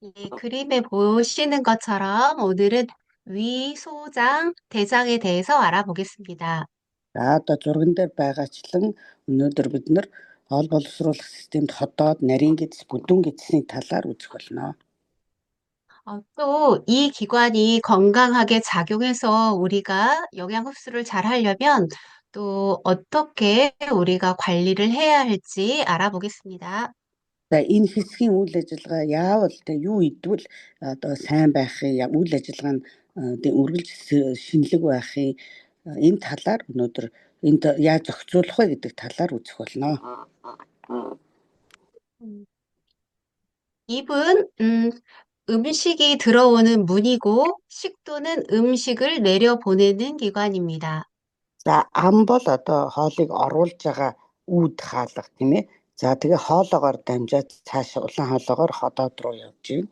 이 그림에 보시는 것처럼 오늘은 위, 소장, 대장에 대해서 알아보겠습니다. За одоо зурган дээр байгаачлан өнөөдөр бид нар хоол боловсруулах системд хотоод, нарийн гэдэс, бүдүүн гэдэсний талаар үзэх болно. 또 이 기관이 건강하게 작용해서 우리가 영양 흡수를 잘 하려면 또 어떻게 우리가 관리를 해야 할지 알아보겠습니다. За энэ хэсгийн үйл ажиллагаа яавал юу идвэл одоо сайн байхыг, үйл ажиллагаа нь үргэлж шинэлэг байхыг энэ талаар өнөөдөр энд яаж зохицуулах вэ гэдэг талаар үзэх болно. 입은 음식이 들어오는 문이고 식도는 음식을 내려보내는 기관입니다. За ам бол одоо хоолыг оруулж байгаа үүд хаалга тийм ээ. За тэгээ хоолоогоор дамжаад цаашаа улаан хоолоогоор ходоод руу явж байна.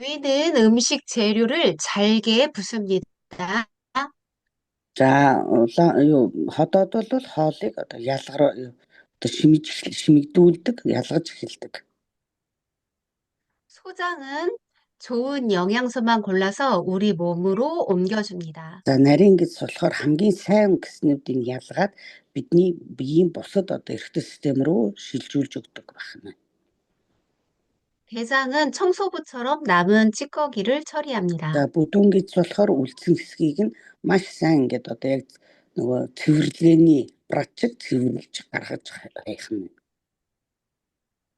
위는 음식 재료를 잘게 부숩니다. За ходоод бол хоолыг одоо ялгаар одоо шимэгдүүлдэг, ялгаж эхэлдэг. 소장은 좋은 영양소만 골라서 우리 몸으로 옮겨줍니다. За нарийн гэж болохоор хамгийн сайн гэснүүдийг ялгаад бидний биеийн бусад одоо эрхтэй систем рүү шилжүүлж өгдөг байна. 대장은 청소부처럼 남은 찌꺼기를 처리합니다. За бүдүүн гэж болохоор үлдсэн хэсгийг нь маш сайн ингээд одоо яг нөгөө цэвэрлэгээний практик цэвэрлж гаргаж хайх нь.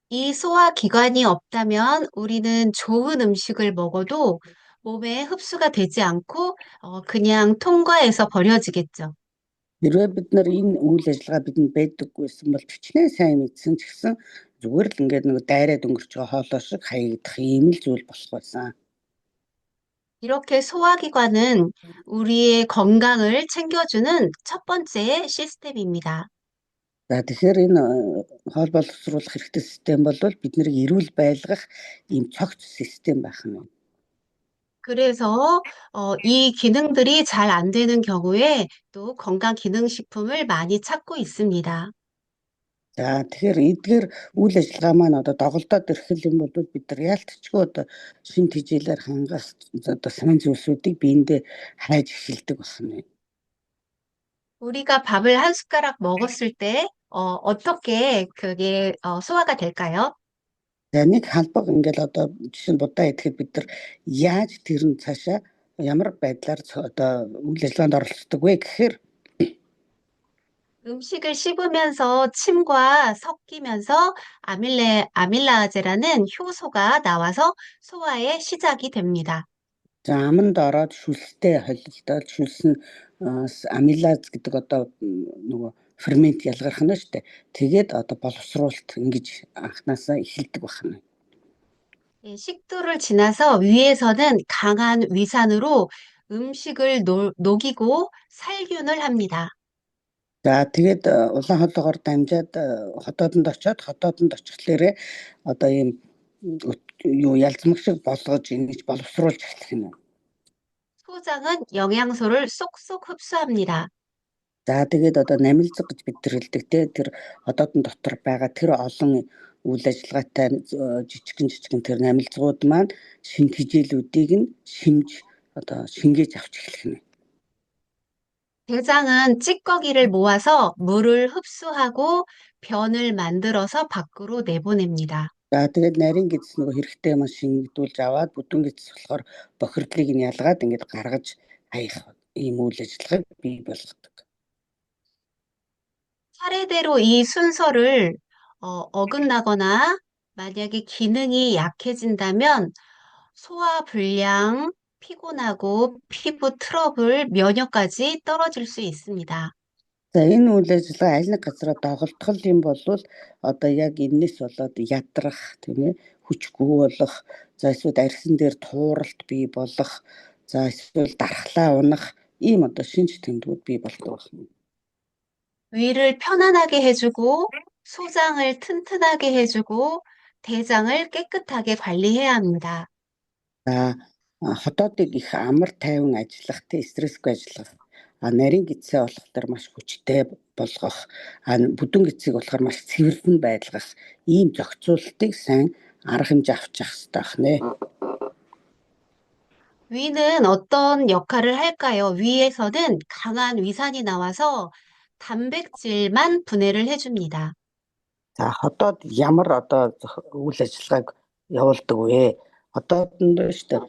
이 소화 기관이 없다면 우리는 좋은 음식을 먹어도 몸에 흡수가 되지 않고 그냥 통과해서 버려지겠죠. Хэрвээ бид нар энэ үйл ажиллагаа бидэнд байдаггүйсэн бол чичнээн сайн мэдсэн ч гэсэн зүгээр л ингээд нэг дайраад өнгөрч байгаа хоолой шиг хаягдах ийм л зүйл болох байсан. 이렇게 소화기관은 우리의 건강을 챙겨주는 첫 번째 시스템입니다. За тэгэхээр энэ хоол боловсруулах хэрэгтэй систем бол биднийг эрүүл байлгах ийм цогц систем байх нь. 그래서 이 기능들이 잘 안 되는 경우에 또 건강기능식품을 많이 찾고 있습니다. За тэгэхээр эдгээр үйл ажиллагаа маань одоо доголдоод ирэх юм бол бид нар яалтчгүй одоо шин тэжээлээр хангах одоо сайн зүйлсүүдийг биендээ хайж эхэлдэг байна. 우리가 밥을 한 숟가락 먹었을 때 어떻게 그게 소화가 될까요? За нэг халбаг ингээл одоо жишээ нь будаа идэхэд бид нар яаж тэр нь цаашаа ямар байдлаар одоо үйл ажиллагаанд оролцдог вэ гэхээр 음식을 씹으면서 침과 섞이면서 아밀라제라는 효소가 나와서 소화의 시작이 됩니다. за аманд ороод шүлстэй холилдоод шүлсэн амилаз гэдэг одоо нөгөө фермент ялгарх нь шүү дээ. Тэгээд одоо боловсруулалт ингэж анханасаа эхэлдэг байна. 식도를 지나서 위에서는 강한 위산으로 음식을 녹이고 살균을 합니다. За тэгээд улаан хоолоогоор дамжаад хотоодонд очиод хотоодонд очихлээрээ одоо ийм ялзмаг шиг болгож ингэж боловсруулж эхлэх нь. 소장은 영양소를 쏙쏙 흡수합니다. За тэгээд одоо намилзаг гэж бид хэлдэг тэр хотоодон дотор байгаа тэр олон үйл ажиллагаатай жижигэн тэр намилзгууд маань шин хижээлүүдийг нь шимж одоо шингээж авч эхлэх нь. 대장은 찌꺼기를 모아서 물을 흡수하고 변을 만들어서 밖으로 내보냅니다. За тэгээд нарийн гэдэс нөгөө хэрэгтэй юм шингдүүлж аваад бүдүүн гэдэс болохоор бохирдлыг нь ялгаад ингэж гаргаж хаях ийм үйл ажиллагааг бий болгодог. 차례대로 이 순서를 어긋나거나 만약에 기능이 약해진다면 소화불량, 피곤하고 피부 트러블, 면역까지 떨어질 수 있습니다. За энэ үйл ажиллагаа аль нэг газараа доголдох юм бол одоо яг энэс болоод ядрах тийм ээ хүчгүй болох за эсвэл арьсан дээр тууралт бий болох за эсвэл дархлаа унах ийм одоо шинж тэмдгүүд бий болдог байна. 위를 편안하게 해주고 소장을 튼튼하게 해주고 대장을 깨끗하게 관리해야 합니다. За хотоодыг их амар тайван ажиллах, стрессгүй ажиллах, нарийн гэцээ болохоор маш хүчтэй болгох, бүдүүн гэцийг болохоор маш цэвэрлэн байлгах ийм зохицуулалтыг сайн арга хэмжээ авчих хэрэгтэй байх нэ. 위는 어떤 역할을 할까요? 위에서는 강한 위산이 나와서 단백질만 분해를 해줍니다. За хотод ямар одоо үйл ажиллагааг явуулдаг вэ? Хотод нь шүү дээ.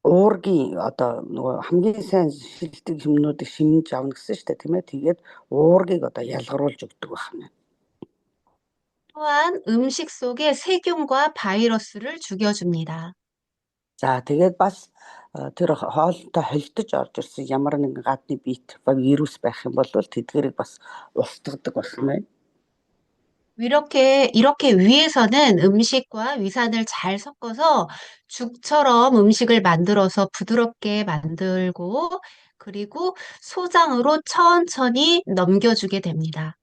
Уургийн одоо нөгөө хамгийн сайн шилдэг юмнуудыг шимнэж авна гэсэн шүү дээ, тийм ээ. Тэгээд уургийг одоо ялгаруулж өгдөг байна. 또한 음식 속의 세균과 바이러스를 죽여줍니다. За тэгээд бас тэр хоолтой холдож орж ирсэн ямар нэгэн гадны биет ба вирус байх юм бол тэдгэрийг бас устгадаг байна. 이렇게 위에서는 음식과 위산을 잘 섞어서 죽처럼 음식을 만들어서 부드럽게 만들고, 그리고 소장으로 천천히 넘겨주게 됩니다.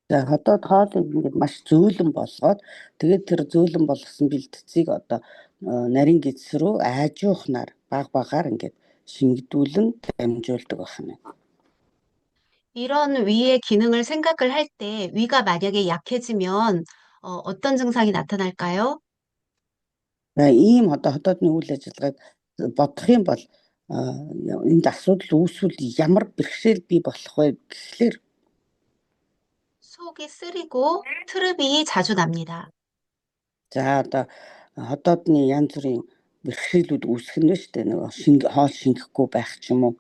За хотод хоолыг ингээд маш зөөлөн болгоод тэгээд тэр зөөлөн болгосон бэлтцийг одоо нарийн гидс рүү айжуухнаар баг ингээд шингдүүлэн дамжуулдаг байна. 이런 위의 기능을 생각을 할 때 위가 만약에 약해지면 어떤 증상이 나타날까요? За ийм одоо хотоодны үйл ажиллагааг бодох юм бол энд асуудал үүсвэл ямар бэрхшээл бий болох вэ гэхлээр 속이 쓰리고 트름이 자주 납니다. за одоо хотоодны янз бүрийн бэрхшээлүүд үүсэх нь шүү дээ. Нөгөө хоол шингэхгүй байх ч юм уу.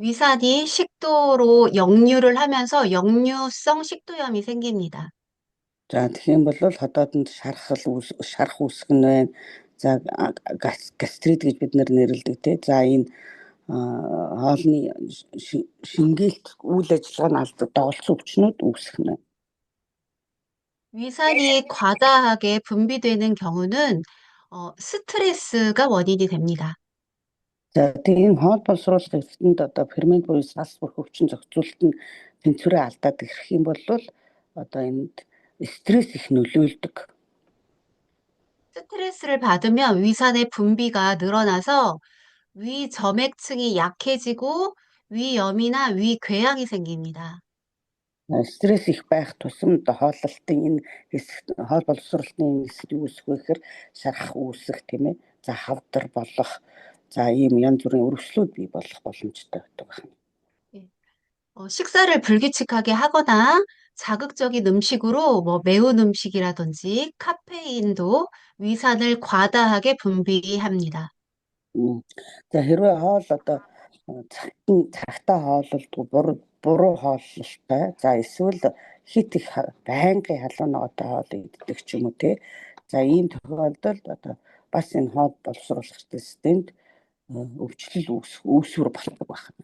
위산이 식도로 역류를 하면서 역류성 식도염이 생깁니다. За тэгэх юм бол хотоодонд шарах үүсэх нь байна. За гастрит гэж бид нэрлэдэг тий. За энэ хоолны шингээлт үйл ажиллагаа нь доголцсон өвчнүүд үүсэх нь. 위산이 과다하게 분비되는 경우는 스트레스가 원인이 됩니다. За тийм хоол боловсруулалт эсэнд одоо фермент буюу сас бүрх өвчин зохицуулалт нь тэнцвэрээ алдаад ирэх юм бол одоо энд стресс их нөлөөлдөг. 스트레스를 받으면 위산의 분비가 늘어나서 위점액층이 약해지고 위염이나 위궤양이 생깁니다. Стресс их байх тусам хооллолтын энэ хэсэгт хоол боловсруулалтын энэ хэсэгт үүсэх вэ гэхээр шарах үүсэх тийм ээ. За хавдар болох за ийм янз бүрийн өрөвслүүд бий болох боломжтой байдаг байна. 식사를 불규칙하게 하거나 자극적인 음식으로 뭐 매운 음식이라든지 카페인도 위산을 과다하게 분비합니다. За хэрвээ хоол одоо цагтаа хооллолдог буруу хооллолтой за эсвэл хит их байнгын халуунаатай хоол иддэг ч юм уу те. За ийм тохиолдолд одоо бас энэ хоол боловсруулах системд өвчлөл үүсвэр болдог байна.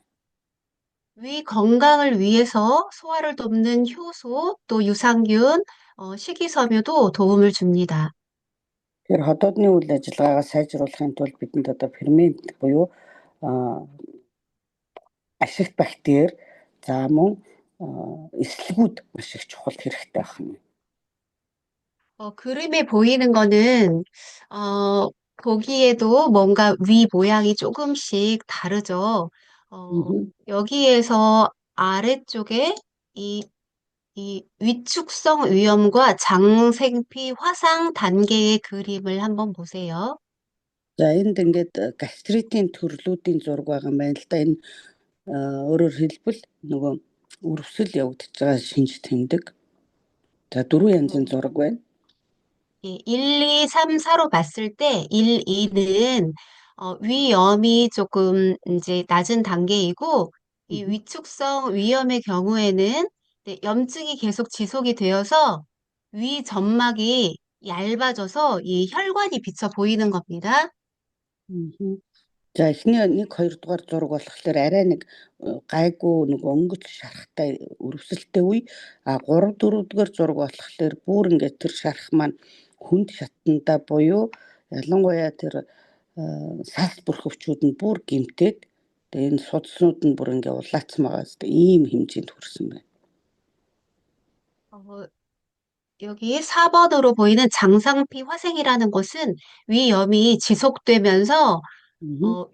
위 건강을 위해서 소화를 돕는 효소, 또 유산균, 식이섬유도 도움을 줍니다. Тэгэхээр хотоодны үйл ажиллагаагаа сайжруулахын тулд бидэнд одоо фермент буюу ашигт бактери за мөн эслэгүүд маш их чухал хэрэгтэй байна. 그림에 보이는 거는 보기에도 뭔가 위 모양이 조금씩 다르죠. 여기에서 아래쪽에 이 위축성 위염과 장생피 화상 단계의 그림을 한번 보세요. За энд ингээд гастритийн төрлүүдийн зураг байгаа юм байна л да. Энэ өөрөөр хэлбэл нөгөө өрөвсөл явагдаж байгаа шинж тэмдэг. За дөрвөн янзын зураг байна. 1, 2, 3, 4로 봤을 때 1, 2는 위염이 조금 이제 낮은 단계이고 이 위축성 위염의 경우에는 네, 염증이 계속 지속이 되어서 위 점막이 얇아져서 이 혈관이 비쳐 보이는 겁니다. За эхний 1 2 дугаар зураг болохоор арай нэг гайгүй нэг өнгөц шарахтай өрөвсөлттэй үе. А 3 4 дугаар зураг болохоор бүр ингээд тэр шарах маань хүнд шатандаа буюу ялангуяа тэр сас бүрхөвчүүд нь бүр гимтээд тэгээ энэ судснууд нь бүр ингээд улаацсан байгаас ийм хэмжээнд хүрсэн байна. 여기 4번으로 보이는 장상피 화생이라는 것은 위염이 지속되면서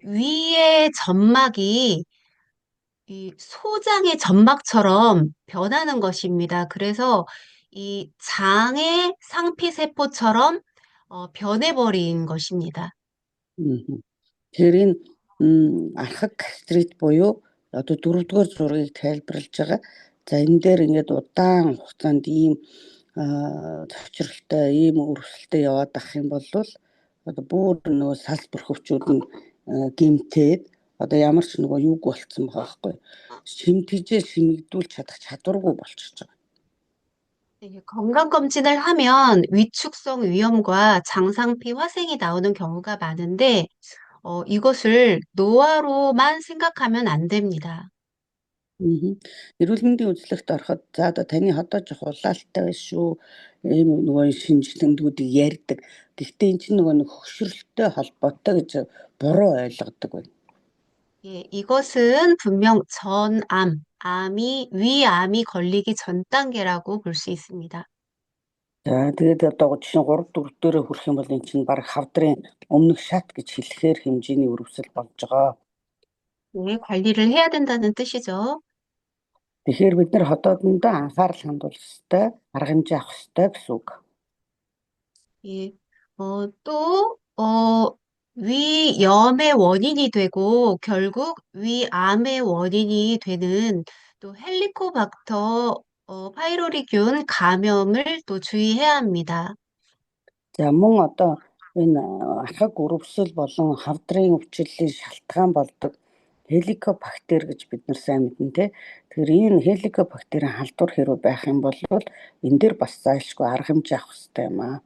위의 점막이 이 소장의 점막처럼 변하는 것입니다. 그래서 이 장의 상피세포처럼 변해버린 것입니다. Мгм. Тэгэхээр энэ архаг гастрит буюу одоо дөрөвдүгээр зургийг тайлбарлаж байгаа. За энэ дээр ингээд удаан хугацаанд ийм төвчрөлтэй, ийм өрсөлдөд яваад ах юм бол одоо бүр нөгөө салс бүрхөвчүүд нь гэмтээд одоо ямар ч нөгөө юг болцсон байгаа байхгүй. Шимтгэжээ шимэгдүүлж чадах чадваргүй болчихж байгаа. 건강검진을 하면 위축성 위염과 장상피 화생이 나오는 경우가 많은데, 이것을 노화로만 생각하면 안 됩니다. Эрүүл мэндийн үзлэгт ороход за одоо таны ходоо жоох улаалтай байна шүү. Ийм нөгөө шинжилгээнүүдийг ярьдаг. Гэхдээ эн чинь нөгөө нэг хөшрөлттэй холбоотой гэж буруу ойлгодог байна. 예, 이것은 분명 전암, 위암이 걸리기 전 단계라고 볼 수 있습니다. За тэгээд одоо жишээ 3 4 дээрээ хүрэх юм бол эн чинь баг хавдрын өмнөх шат гэж хэлэхээр хэмжээний өрөвсөл болж байгаа. 네, 관리를 해야 된다는 뜻이죠. Тэгэхээр бид нар ходоодондоо анхаарал хандуулах ёстой, арга хэмжээ авах ёстой гэсэн үг. 예, 또, 위염의 원인이 되고 결국 위암의 원인이 되는 또 헬리코박터 파이로리균 감염을 또 주의해야 합니다. За мөн одоо энэ архаг өрөвсөл болон хавдрын өвчлөлийн шалтгаан болдог хеликобактер гэж бид нар сайн мэднэ те. Тэгэхээр энэ хеликобактерийн халдвар хэрэг байх юм бол энэ дээр бас зайлшгүй арга хэмжээ авах хэрэгтэй юм аа.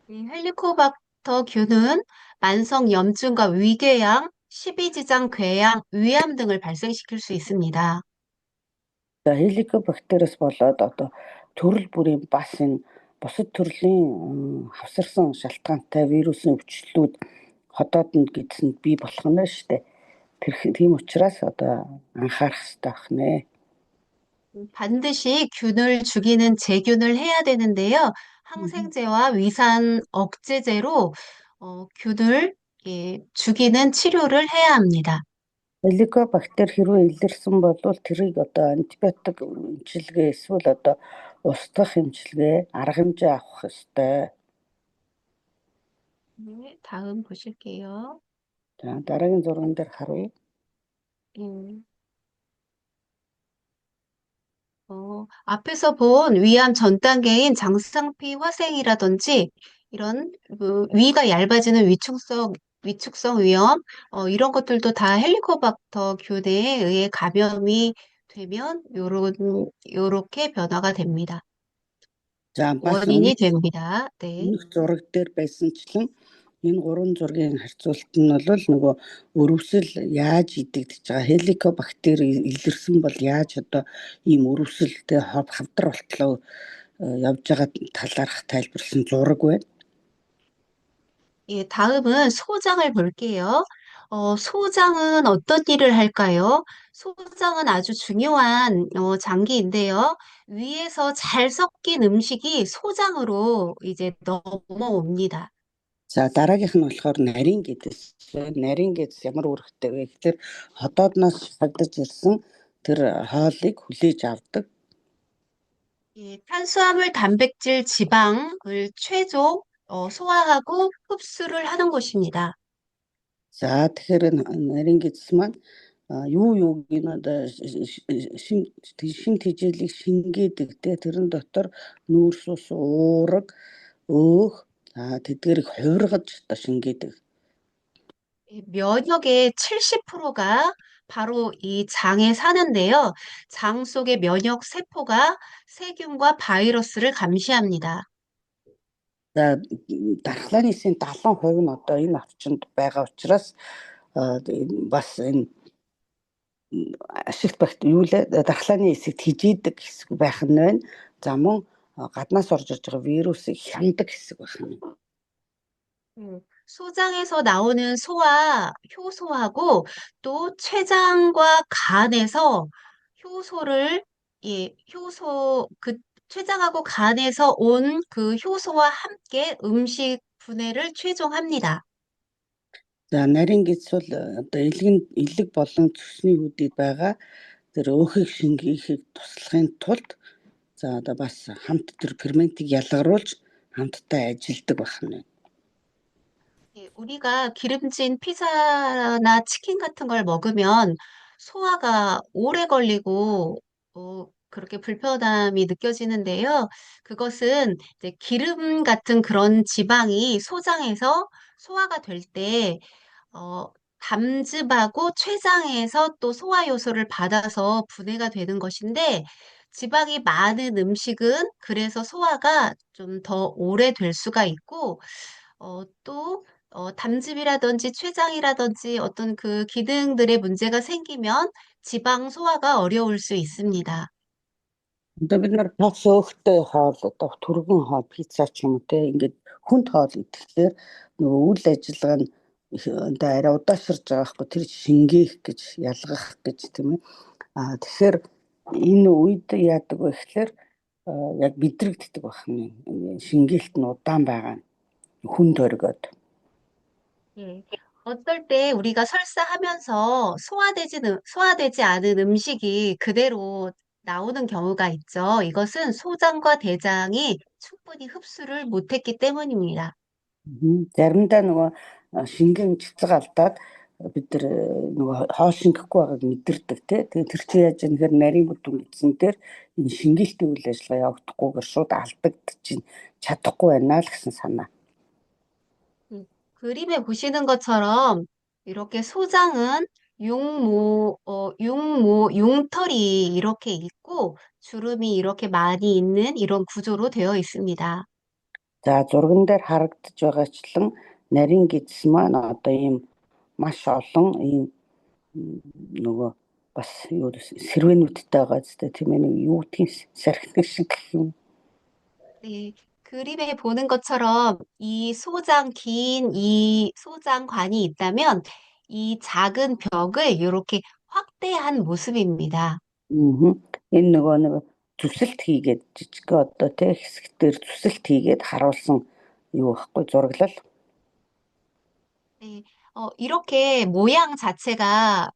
이 헬리코박터균은 만성 염증과 위궤양, 십이지장 궤양, 위암 등을 발생시킬 수 있습니다. За хеликобактериас болоод одоо төрөл бүрийн бас энэ бусад төрлийн хавсарсан шалтгаантай вирусын өвчлөлүүд ходоодонд гидсэнд бий болох нь шүү дээ. Тийм учраас одоо анхаарах хэрэгтэй байна. 반드시 균을 죽이는 제균을 해야 되는데요. 항생제와 위산 억제제로 균을 죽이는 치료를 해야 합니다. Хеликобактер хэрвээ илэрсэн бол тэрийг одоо антибиотик эмчилгээ эсвэл одоо устгах эмчилгээ арга хэмжээ авах ёстой. 네, 다음 보실게요. За дараагийн зурган дээр харуя. 음, 앞에서 본 위암 전 단계인 장상피 화생이라든지 이런 위가 얇아지는 위축성 위염 이런 것들도 다 헬리코박터 균에 의해 감염이 되면 요렇게 변화가 됩니다. За бас 원인이 됩니다. 네. өмнөх зураг дээр байсанчлан энэ гурван зургийн харьцуулт нь бол нөгөө өрөвсөл яаж идэгдэж байгаа хеликобактер илэрсэн бол яаж одоо ийм өрөвсөлтэй хавдар болтлоо явж байгаа талаарх тайлбарласан зураг байна. 예, 다음은 소장을 볼게요. 소장은 어떤 일을 할까요? 소장은 아주 중요한 장기인데요. 위에서 잘 섞인 음식이 소장으로 이제 넘어옵니다. За дараагийнх нь болохоор нарийн гэдэс. Нарийн гэдэс ямар үүрэгтэй вэ гэхээр ходоодноос шахагдаж ирсэн тэр хоолыг хүлээж авдаг. 예, 탄수화물, 단백질, 지방을 최종 소화하고 흡수를 하는 것입니다. За тэгэхээр нарийн гэдэс маань юу юуг нь одоо шим тэжээлийг шингээдэг те тэрэн дотор нүүрс ус уураг өөх тэдгэрийг хувиргаж одоо шингээдэг. 면역의 70%가 바로 이 장에 사는데요. 장 속의 면역 세포가 세균과 바이러스를 감시합니다. За дархлааны эсийн 70% нь одоо энэ орчинд байгаа учраас бас энэ ашигт багт юу л дархлааны эсэгт хижээдэг хэсэг байх нь байна. За мөн гаднаас орж ирж байгаа вирусыг хяндаг хэсэг байх нь. 소장에서 나오는 소와 효소하고 또 췌장과 간에서 효소를 췌장하고 간에서 온 그 효소와 함께 음식 분해를 최종합니다. За нарийн гэдэс бол одоо элэг болон цусны үдид байгаа тэр өөхийг шингээхийг туслахын тулд За одоо бас хамт тэр ферментийг ялгаруулж хамтдаа ажилдаг байна. 예, 우리가 기름진 피자나 치킨 같은 걸 먹으면 소화가 오래 걸리고 그렇게 불편함이 느껴지는데요. 그것은 이제 기름 같은 그런 지방이 소장에서 소화가 될 때, 어, 담즙하고 췌장에서 또 소화 요소를 받아서 분해가 되는 것인데, 지방이 많은 음식은 그래서 소화가 좀 더 오래 될 수가 있고, 또 담즙이라든지 췌장이라든지 어떤 그 기능들의 문제가 생기면 지방 소화가 어려울 수 있습니다. Одоо бид нар бас өөхтэй хоол одоо түргэн хоол пицца ч юм уу те ингээд хүнд хоол идэхлээр нөгөө үйл ажиллагаа нь одоо арай удаашрж байгаа хгүй тэр шингээх гэж ялгах гэж тийм ээ. Тэгэхээр энэ үед яадаг вэ гэхээр яг бидрэгддэг байна. Шингээлт нь удаан байгаа нь хүнд оргиод. 예. 어떨 때 우리가 설사하면서 소화되지 않은 음식이 그대로 나오는 경우가 있죠. 이것은 소장과 대장이 충분히 흡수를 못했기 때문입니다. Заримдаа нөгөө шингэн цэцэг алдаад бид нар нөгөө хоол шингэхгүй байгааг мэдэрдэг тий. Тэгээ тэр чинь яаж нэхэр нарийн бүдүүн гэсэн дээр энэ шингээлтийн үйл ажиллагаа явагдахгүйгээр шууд алдагдчих чадахгүй байна л гэсэн санаа. 음, 그림에 보시는 것처럼 이렇게 소장은 융털이 이렇게 있고 주름이 이렇게 많이 있는 이런 구조로 되어 있습니다. За зурган дээр харагдаж байгаачлан нарийн гидс маань одоо ийм маш олон ийм нөгөө бас юу сэрвэнүүдтэй байгаа зү тийм ээ юу тийм сархинг шиг гэх юм. 네, 그림에 보는 것처럼 긴 이 소장관이 있다면 이 작은 벽을 이렇게 확대한 모습입니다. Энэ нөгөө нэг зүсэлт хийгээд жижиг одоо тэг хэсэгтэр зүсэлт хийгээд харуулсан юу байхгүй зураглал. 네, 이렇게 모양 자체가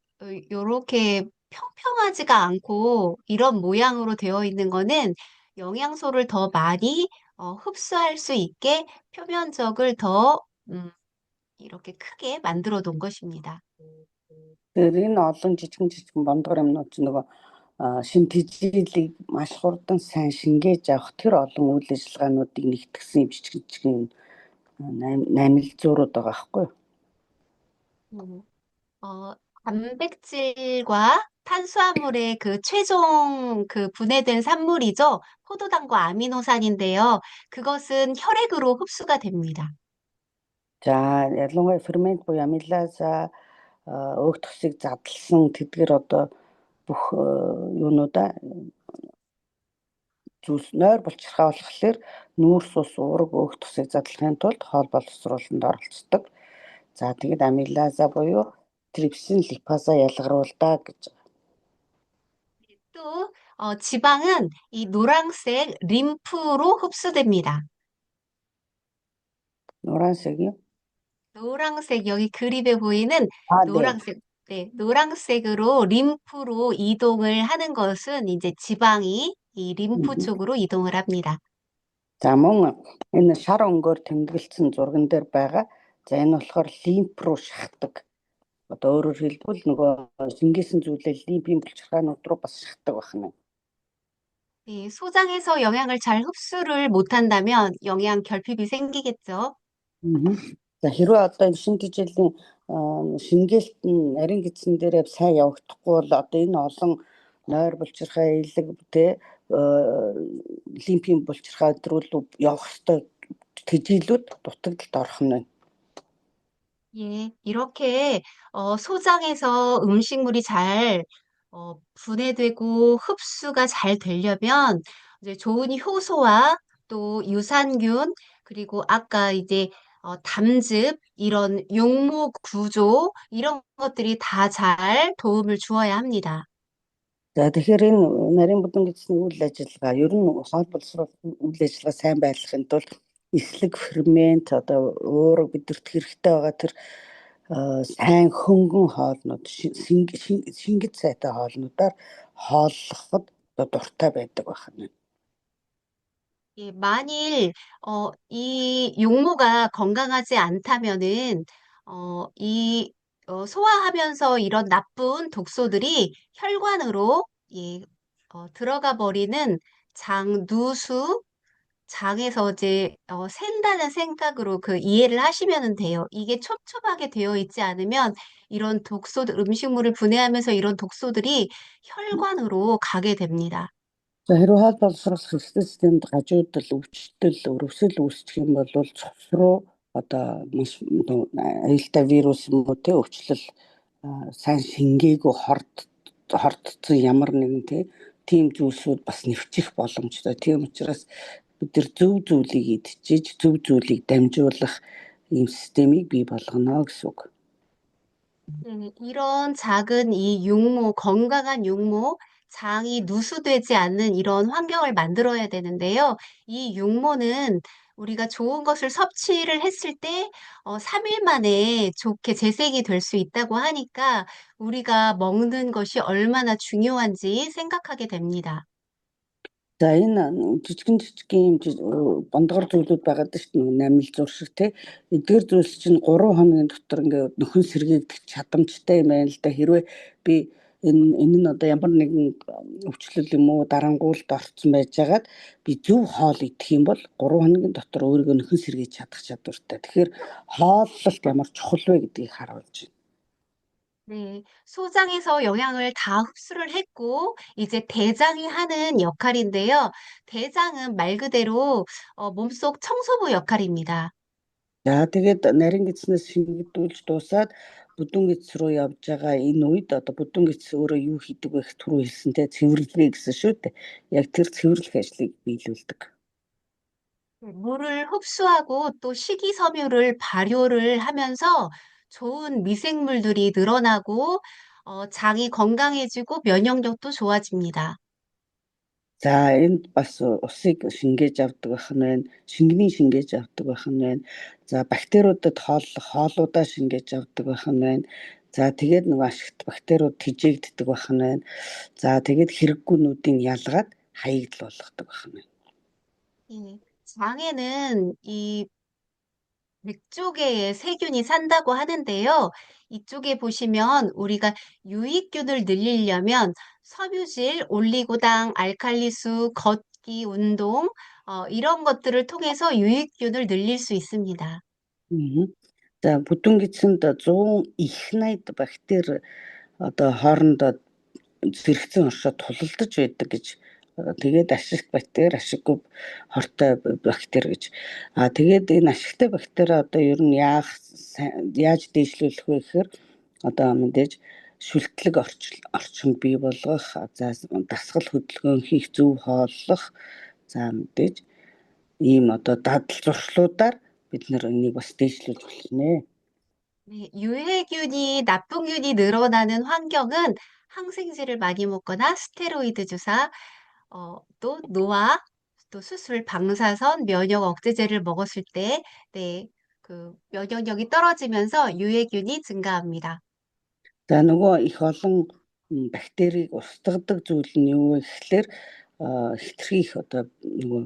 이렇게 평평하지가 않고 이런 모양으로 되어 있는 거는 영양소를 더 많이 흡수할 수 있게 표면적을 더 이렇게 크게 만들어 놓은 것입니다. Тэр энэ олон жижигэн бондгор юмнууд ч нөгөө шин тэжээлийг маш хурдан сайн шингээж авах тэр олон үйл ажиллагаануудыг нэгтгэсэн юм жижигэн намилзуурууд байгаа байхгүй. 음, 어, 단백질과 탄수화물의 그 최종 그 분해된 산물이죠. 포도당과 아미노산인데요. 그것은 혈액으로 흡수가 됩니다. За ялангуяа фермент буюу амилаза өөх тосыг задлсан тэдгэр одоо бүх юунуудаа зүйлс нойр булчирхай болохоор нүүрс ус уурга өөх тосыг задлахын тулд хоол боловсруулалтанд оролцдог. За тэгээд амилаза буюу трипсин липаза ялгаруулдаг гэж. 또 지방은 이 노란색 림프로 흡수됩니다. 노란색이요? 노란색 여기 그림에 보이는 네. 노란색, 네, 노란색으로 림프로 이동을 하는 것은 이제 지방이 이 림프 쪽으로 이동을 합니다. За мөн энэ шар өнгөөр тэмдэглэсэн зурган дээр байгаа. За энэ болохоор лимф руу шахдаг. Одоо өөрөөр хэлбэл нөгөө шингээсэн зүйлээ лимфийн булчирхаанууд руу бас шахдаг байна. 네, 소장에서 영양을 잘 흡수를 못한다면 영양 결핍이 생기겠죠. За хэрвээ одоо энэ шин тэжээлийн шингээлт нь нарийн гидсэн дээрээ сайн явагдахгүй бол одоо энэ олон нойр булчирхай илэг тэ лимфийн булчирхай руу явах ёстой тэжээлүүд дутагдалд орох нь байна. 예, 이렇게 소장에서 음식물이 잘 분해되고 흡수가 잘 되려면 이제 좋은 효소와 또 유산균 그리고 아까 이제 담즙 이런 용목 구조 이런 것들이 다 잘 도움을 주어야 합니다. За тэгэхээр энэ нарийн бүдүүн гидсний үйл ажиллагаа ер нь хоол боловсруулалтын үйл ажиллагаа сайн байхын тулд эслэг фермент одоо уурга бидэрт хэрэгтэй байгаа тэр сайн хөнгөн хоолнууд шингэц сайтай хоолнуудаар хооллоход дуртай байдаг байна. 예, 만일 이 용모가 건강하지 않다면은 소화하면서 이런 나쁜 독소들이 혈관으로 예, 들어가 버리는 장누수 장에서 이제 샌다는 생각으로 그 이해를 하시면 돼요. 이게 촘촘하게 되어 있지 않으면 이런 독소들 음식물을 분해하면서 이런 독소들이 혈관으로 가게 됩니다. За хэрвээ хоол боловсрол хэсэг системд гажуудал, өвчтөл, өрөвсөл үүсчих юм бол цус руу одоо маш аюултай вирус юм уу те өвчлөл сайн шингээгүй хордсон ямар нэгэн тийм зүйлсүүд бас нэвчих боломжтой. Тийм учраас бид нар зөв зүйлийг идчихэж зөв зүйлийг дамжуулах ийм системийг бий болгоно гэсэн үг. 이런 작은 이 육모, 건강한 육모, 장이 누수되지 않는 이런 환경을 만들어야 되는데요. 이 육모는 우리가 좋은 것을 섭취를 했을 때 3일 만에 좋게 재생이 될 수 있다고 하니까 우리가 먹는 것이 얼마나 중요한지 생각하게 됩니다. За энэ жижигэн жижигэн юм бондгор зүйлүүд байгаад шүү дээ. Намил зуршиг те. Эдгээр зүйлс чинь 3 хоногийн дотор ингээд нөхөн сэргийгдэх чадамжтай юм байна л да. Хэрвээ би энэ нь одоо ямар нэгэн өвчлөл юм уу дарангуулд орцсон байжгаад би зөв хоол идэх юм бол 3 хоногийн дотор өөрийгөө нөхөн сэргийж чадах чадвартай. Тэгэхээр хооллолт ямар чухал вэ гэдгийг харуулж байна. 네, 소장에서 영양을 다 흡수를 했고, 이제 대장이 하는 역할인데요. 대장은 말 그대로 몸속 청소부 역할입니다. За тэгээд нарийн гидснээс шингэдүүлж дуусаад бүдүүн гидс руу явж байгаа энэ үед одоо бүдүүн гидс өөрөө юу хийдэг вэ гэх түрүү хэлсэнтэй цэвэрлэгээ гэсэн шүү дээ. Яг тэр цэвэрлэх ажлыг биелүүлдэг. 물을 흡수하고 또 식이섬유를 발효를 하면서 좋은 미생물들이 늘어나고, 장이 건강해지고 면역력도 좋아집니다. За энд бас усыг шингээж авдаг байх нь байна. Шингэний шингээж авдаг байх нь байна. За бактериудад хоолуудаа шингээж авдаг байх нь байна. За тэгээд нөгөө ашигт бактериуд тэжээгддэг байх нь байна. За тэгээд хэрэггүйнүүдийн ялгаад хаягдл болгодог байх нь байна. 예, 장에는 이 100조 개의 세균이 산다고 하는데요. 이쪽에 보시면 우리가 유익균을 늘리려면 섬유질, 올리고당, 알칼리수, 걷기, 운동, 이런 것들을 통해서 유익균을 늘릴 수 있습니다. За бүдүүн гидсэнд 100 их 80 бактери одоо хоорондоо зэрэгцэн оршоод тулалдаж байдаг гэж тэгээд ашигт бактери ашиггүй хортой бактери гэж. Тэгээд энэ ашигтай бактери одоо ер нь яаж дээшлүүлэх вэ гэхээр одоо мэдээж шүлтлэг орчинд бий болгох, за дасгал хөдөлгөөн хийх, зөв хооллох, за мэдээж ийм одоо дадал зуршлуудаар бид нар энийг бас дээшлүүлж болно. 네, 유해균이, 나쁜균이 늘어나는 환경은 항생제를 많이 먹거나 스테로이드 주사, 또 노화, 또 수술, 방사선, 면역 억제제를 먹었을 때, 네, 그 면역력이 떨어지면서 유해균이 증가합니다. За нөгөө их олон бактерийг устгадаг зүйл нь юу вэ гэхлээр хэтэрхий их одоо нөгөө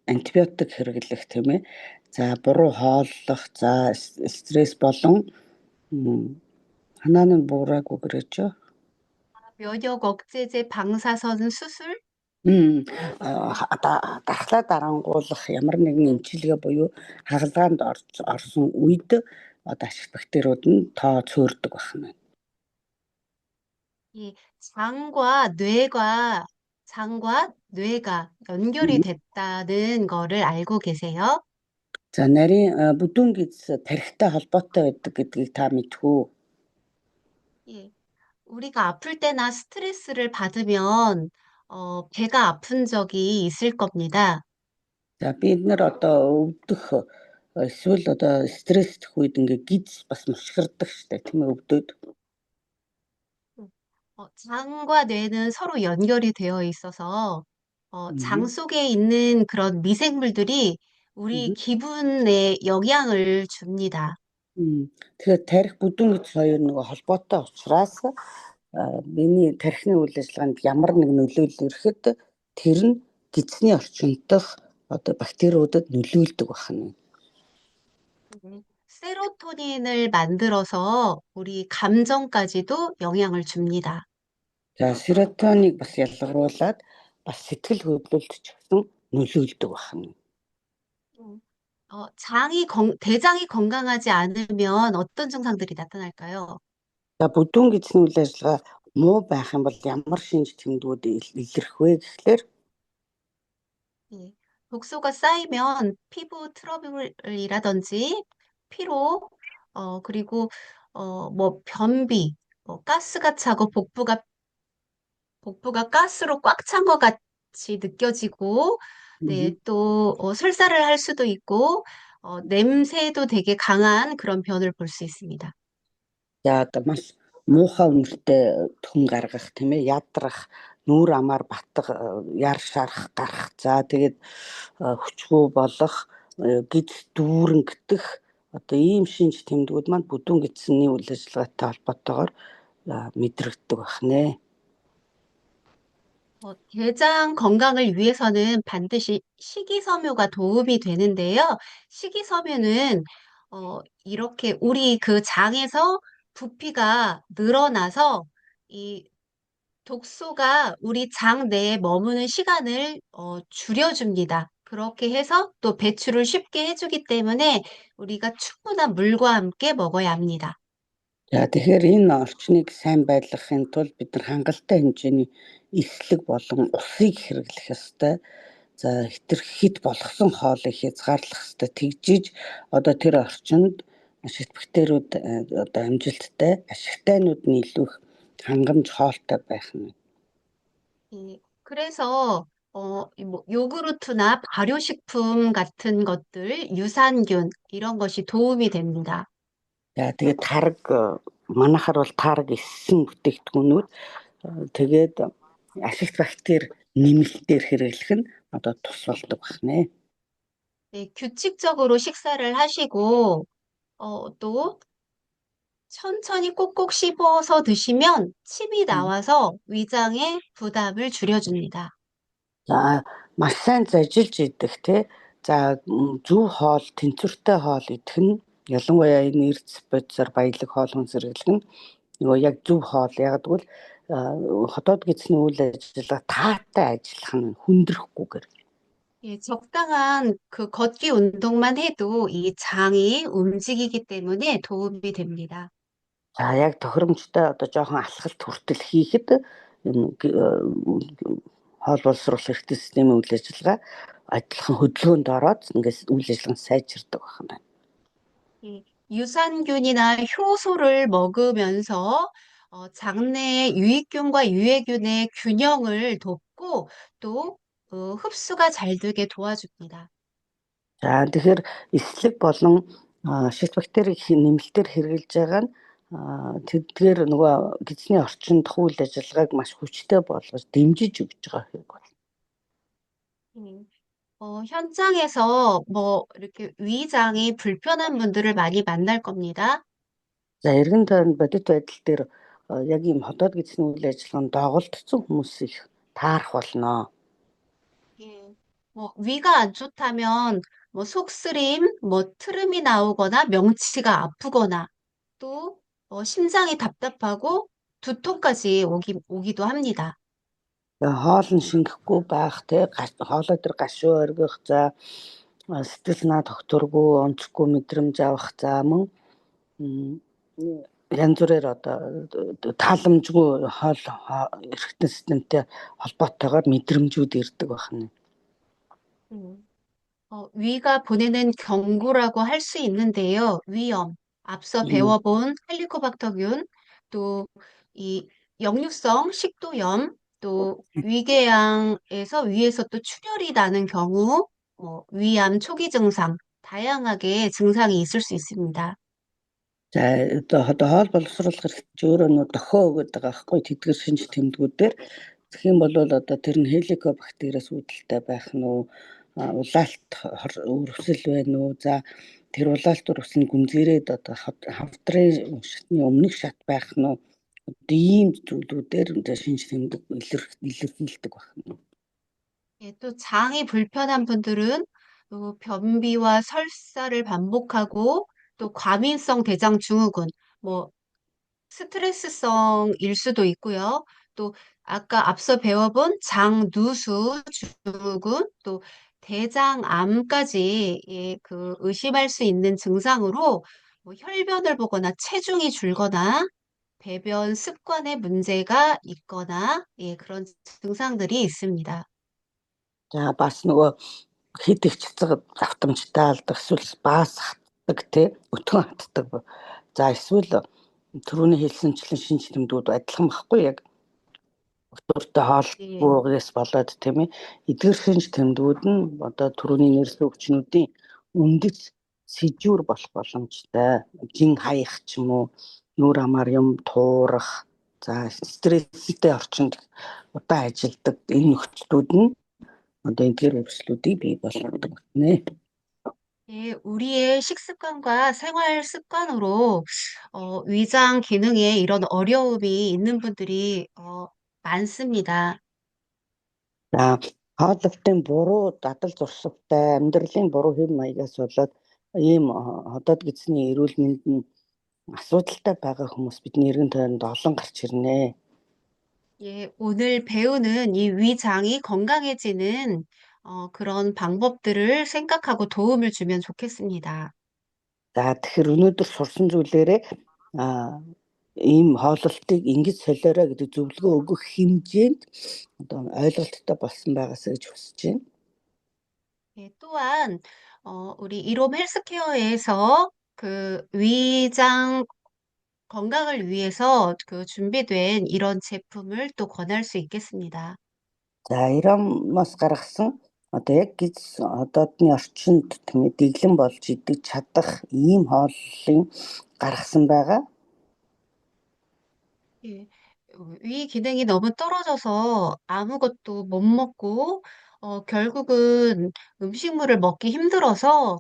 антибиотик хэрэглэх тийм ээ. За буруу хооллох, за стресс болон 하나는 뭐라고 그랬죠? 면역 억제제, 방사선, 수술, дархлаа дарангуулах ямар нэгэн эмчилгээ буюу хагалгаанд орсон үед одоо ашигт бактериуд нь тоо цөөрдөг байна. 이 장과 뇌가 연결이 됐다는 거를 알고 계세요? За нарийн бүдүүн гидс тархитай холбоотой байдаг гэдгийг та мэдхүү? 예. 우리가 아플 때나 스트레스를 받으면 배가 아픈 적이 있을 겁니다. За бид нар одоо өвдөх эсвэл одоо стресстэх үед ингээ гидс бас мушгирдаг штэ тийм ээ өвдөд. 장과 뇌는 서로 연결이 되어 있어서 장 속에 있는 그런 미생물들이 우리 기분에 영향을 줍니다. Тэгэхээр тарих бүдүүн гидс хоёр нөгөө холбоотой учраас миний тархины үйл ажиллагаанд ямар нэг нөлөөлөл ирэхэд тэр нь гидсний орчинд дах одоо бактериудад нөлөөлдөг байна. 세로토닌을 만들어서 우리 감정까지도 영향을 줍니다. За серотоник бас ялгаруулад бас сэтгэл хөдлөлд ч гэсэн нөлөөлдөг байна. 음, 대장이 건강하지 않으면 어떤 증상들이 나타날까요? За бүдүүн эзний үйл ажиллагаа муу байх юм бол ямар шинж тэмдгүүд илэрх вэ гэхлээр 예, 독소가 쌓이면 피부 트러블이라든지 피로, 그리고 뭐 변비, 뭐 가스가 차고 복부가 가스로 꽉 찬 것 같이 느껴지고, 네, 또 설사를 할 수도 있고, 냄새도 되게 강한 그런 변을 볼 수 있습니다. за одоо маш муухай үнэртэй түн гаргах тийм ээ ядрах нүүр амаар батгах яар шарах гарах за тэгээд хүчгүй болох гид дүүрэнгдэх одоо ийм шинж тэмдгүүд маань бүдүүн эзний үйл ажиллагаатай холбоотойгоор мэдрэгддэг байна. 대장 건강을 위해서는 반드시 식이섬유가 도움이 되는데요. 식이섬유는 이렇게 우리 그 장에서 부피가 늘어나서 이 독소가 우리 장 내에 머무는 시간을 줄여줍니다. 그렇게 해서 또 배출을 쉽게 해주기 때문에 우리가 충분한 물과 함께 먹어야 합니다. За тэгэхээр энэ орчныг сайн байлгахын тулд бид нар хангалттай хэмжээний эслэг болон усыг хэрэглэх ёстой. За хит болгосон хоолыг хязгаарлах ёстой. Тэгжиж одоо тэр орчинд шит бактериуд одоо амжилттай ашигтайнууд нь илүү их хангамж хоолтой байх нь. 그래서 뭐 요구르트나 발효식품 같은 것들, 유산균 이런 것이 도움이 됩니다. За тэгээд тараг манайхаар бол тараг эссэн бүтээгдэхүүнүүд тэгээд ашигт бактери нэмэлтээр хэрэглэх нь одоо тус болдог байна. 네, 규칙적으로 식사를 하시고 또 천천히 꼭꼭 씹어서 드시면 침이 나와서 위장의 부담을 줄여줍니다. За маш сайн зажилж идэх те. За зөв хоол, тэнцвэртэй хоол идэх нь ялангуяа энэ эрдэс бодисоор баялаг хоол хүнс хэрэглэх нь нөгөө яг зөв хоол. Яг гэвэл хотоод гидсний үйл ажиллагаа таатай ажиллах нь хүндрэхгүйгээр. 예, 적당한 그 걷기 운동만 해도 이 장이 움직이기 때문에 도움이 됩니다. За яг тохиромжтой одоо жоохон алхалт хүртэл хийхэд энэ хоол боловсруулах эрдэс системийн үйл ажиллагаа адилхан хөдөлгөөнд ороод ингээс үйл ажиллагаа нь сайжирдаг байна. 이 유산균이나 효소를 먹으면서 장내의 유익균과 유해균의 균형을 돕고 또 흡수가 잘 되게 도와줍니다. За тэгэхээр эслэг болон шит бактери нэмэлтээр хэрэгжилж байгаа нь тэдгээр нөгөө гидсний орчинд үйл ажиллагааг маш хүчтэй болгож дэмжиж өгч байгаа хэрэг байна. 현장에서 뭐 이렇게 위장이 불편한 분들을 많이 만날 겁니다. За эргэн тойронд бодит байдал дээр яг ийм хотоод гидсний үйл ажиллагаанд доголдсон хүмүүс их таарах болно. 예, 뭐 위가 안 좋다면 뭐 속쓰림, 뭐 트름이 나오거나 명치가 아프거나 또 심장이 답답하고 두통까지 오기도 합니다. Хоол нь шингэхгүй байх те хоолой дээр гашуу оргих за сэтгэл санаа тогтворгүй онцгүй мэдрэмж авах за мөн янз бүрээр одоо тааламжгүй хоол эрхтэн системтэй холбоотойгоор мэдрэмжүүд ирдэг байна. 위가 보내는 경고라고 할 수 있는데요. 위염, 앞서 배워본 헬리코박터균, 또 이 역류성 식도염, 또 위궤양에서 또 출혈이 나는 경우, 위암 초기 증상, 다양하게 증상이 있을 수 있습니다. За одоо хоол боловсруулах хэрэгч өөрөө нөө дохио өгöd байгаа байхгүй тэдгэр шинж тэмдгүүдээр тэгэх юм бол одоо тэр нь хеликобактериас үүдэлтэй байх нь уу улаалт өрөвсөл байна уу за тэр улаалт өрөвсөл нь гүнзгийрээд одоо хавдрын шатны өмнөх шат байх нь уу ийм зүйлүүдээр шинж тэмдэг илэрхийлдэг байна. 예, 또 장이 불편한 분들은 또 변비와 설사를 반복하고 또 과민성 대장 증후군, 뭐 스트레스성일 수도 있고요. 또 아까 앞서 배워본 장누수 증후군, 또 대장암까지 예, 그 의심할 수 있는 증상으로 뭐 혈변을 보거나 체중이 줄거나 배변 습관에 문제가 있거나 예, 그런 증상들이 있습니다. За бас нөгөө хэд их цэцэг давтамжтай алдаг эсвэл баас хатдаг те өтгөн хатдаг. За эсвэл түрүүний хэлсэнчлэн шинж тэмдгүүд адилхан баггүй яг өөртөө 예, хоолбоогоос болоод тийм ээ эдгээр шинж тэмдгүүд нь одоо түрүүний нэрсэн өвчнүүдийн үндэс сэжүүр болох боломжтой. Жин хаях ч юм уу, нүур амаар юм туурах, за стресстэй орчинд удаан ажилладаг энэ нөхцлүүд нь одоо эдгээр өвчлүүдийг бий болгодог нэ. 예, 우리의 식습관과 생활 습관으로 위장 기능에 이런 어려움이 있는 분들이 많습니다. За хооллолтын буруу дадал зуршилтай амьдралын буруу хэв маягаас болоод ийм хотод гидсний эрүүл мэнд нь асуудалтай байгаа хүмүүс бидний эргэн тойронд олон гарч ирнэ. 예, 오늘 배우는 이 위장이 건강해지는 그런 방법들을 생각하고 도움을 주면 좋겠습니다. За тэгэхээр өнөөдөр сурсан зүйлээрээ а ийм хооллолтыг ингэж солиорой гэдэг зөвлөгөө өгөх хэмжээнд одоо ойлголттой болсон байгаасаа гэж хүсэж байна. 예, 또한 우리 이롬 헬스케어에서 그 위장 건강을 위해서 그 준비된 이런 제품을 또 권할 수 있겠습니다. За Ирамоос гаргасан одоо яг гэж одоодны орчинд тийм ээ дэглэн болж идэж чадах ийм хооллолын гаргасан байгаа. 예. 위 기능이 너무 떨어져서 아무것도 못 먹고 결국은 음식물을 먹기 힘들어서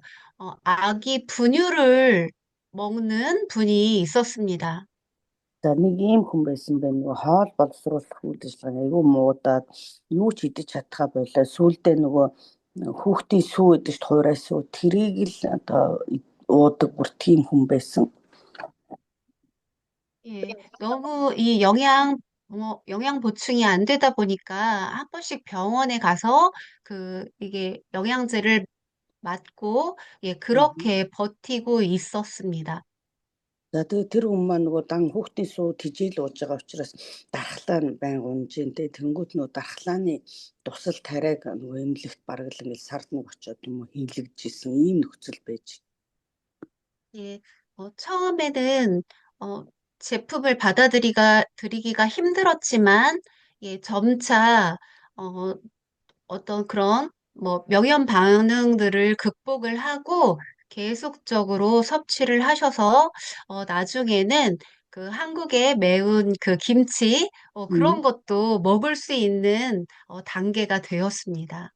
아기 분유를 먹는 분이 있었습니다. За нэг ийм хүн байсан байна. Нөгөө хоол боловсруулах үйл ажиллагаа айгүй муудаад юу ч идэж чадхаа болоо. Сүүлдээ нөгөө хүүхдийн сүү идэж туурай сүү тэрийг л одоо уудаг бүр тийм хүн байсан. 예. 너무 이 영양 보충이 안 되다 보니까 한 번씩 병원에 가서 이게 영양제를 맞고 예, 그렇게 버티고 있었습니다. За тэгээ тэр хүн маань нөгөө дан хүүхдийн сүү тижээл ууж байгаа учраас дархлаа нь байн унжинтэй тэнгууд нөгөө дархлааны тусал тариаг нөгөө эмнэлэгт бараг л ингээл сард нэг очиод юм уу хийлэгдэжсэн ийм нөхцөл байж. 예, 처음에는 제품을 드리기가 힘들었지만 예, 점차 어, 어떤 그런 뭐 명현 반응들을 극복을 하고 계속적으로 섭취를 하셔서 나중에는 그 한국의 매운 그 김치 그런 것도 먹을 수 있는 단계가 되었습니다.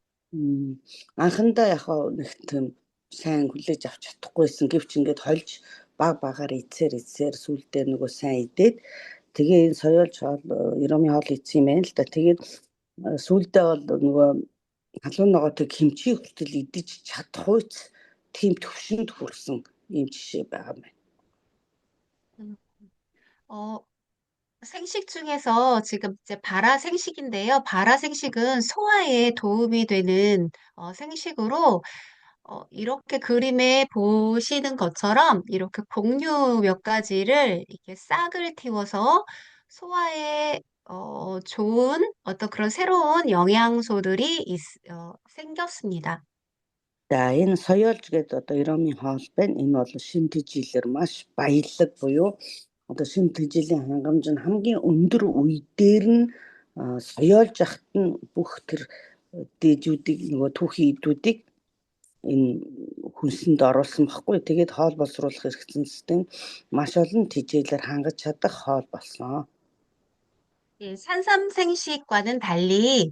Анхандаа яг нэг тийм сайн хүлээж авч чадахгүйсэн гэвч ингээд хольж баг багаар эцсээр сүултээ нөгөө сайн идээд тэгээ энэ соёолж хоол Иромын хоол идсэн юм байна л да. Тэгээд сүулдээ бол нөгөө халуун ногоотой хэмчийг хүртэл идэж чадах үйц тийм төвшөнд хүрсэн ийм жишээ байгаа юм байна. 음, 어, 생식 중에서 지금 이제 발화 생식인데요. 발화 생식은 소화에 도움이 되는 생식으로 이렇게 그림에 보시는 것처럼 이렇게 곡류 몇 가지를 이렇게 싹을 틔워서 소화에 좋은 어떤 그런 새로운 영양소들이 생겼습니다. За энэ соёолж гэдэг одоо Иромын хоол байна. Энэ бол шим тэжээлэр маш баялаг буюу одоо шим тэжээлийн хангамж нь хамгийн өндөр үе дээр нь соёолж ахт нь бүх тэр дээжүүдийг нөгөө түүхийн идүүдийг энэ хүнсэнд оруулсан баггүй. Тэгээд хоол боловсруулах хэрэгцээстэй маш олон тэжээлэр хангаж чадах хоол болсон. 예, 산삼생식과는 달리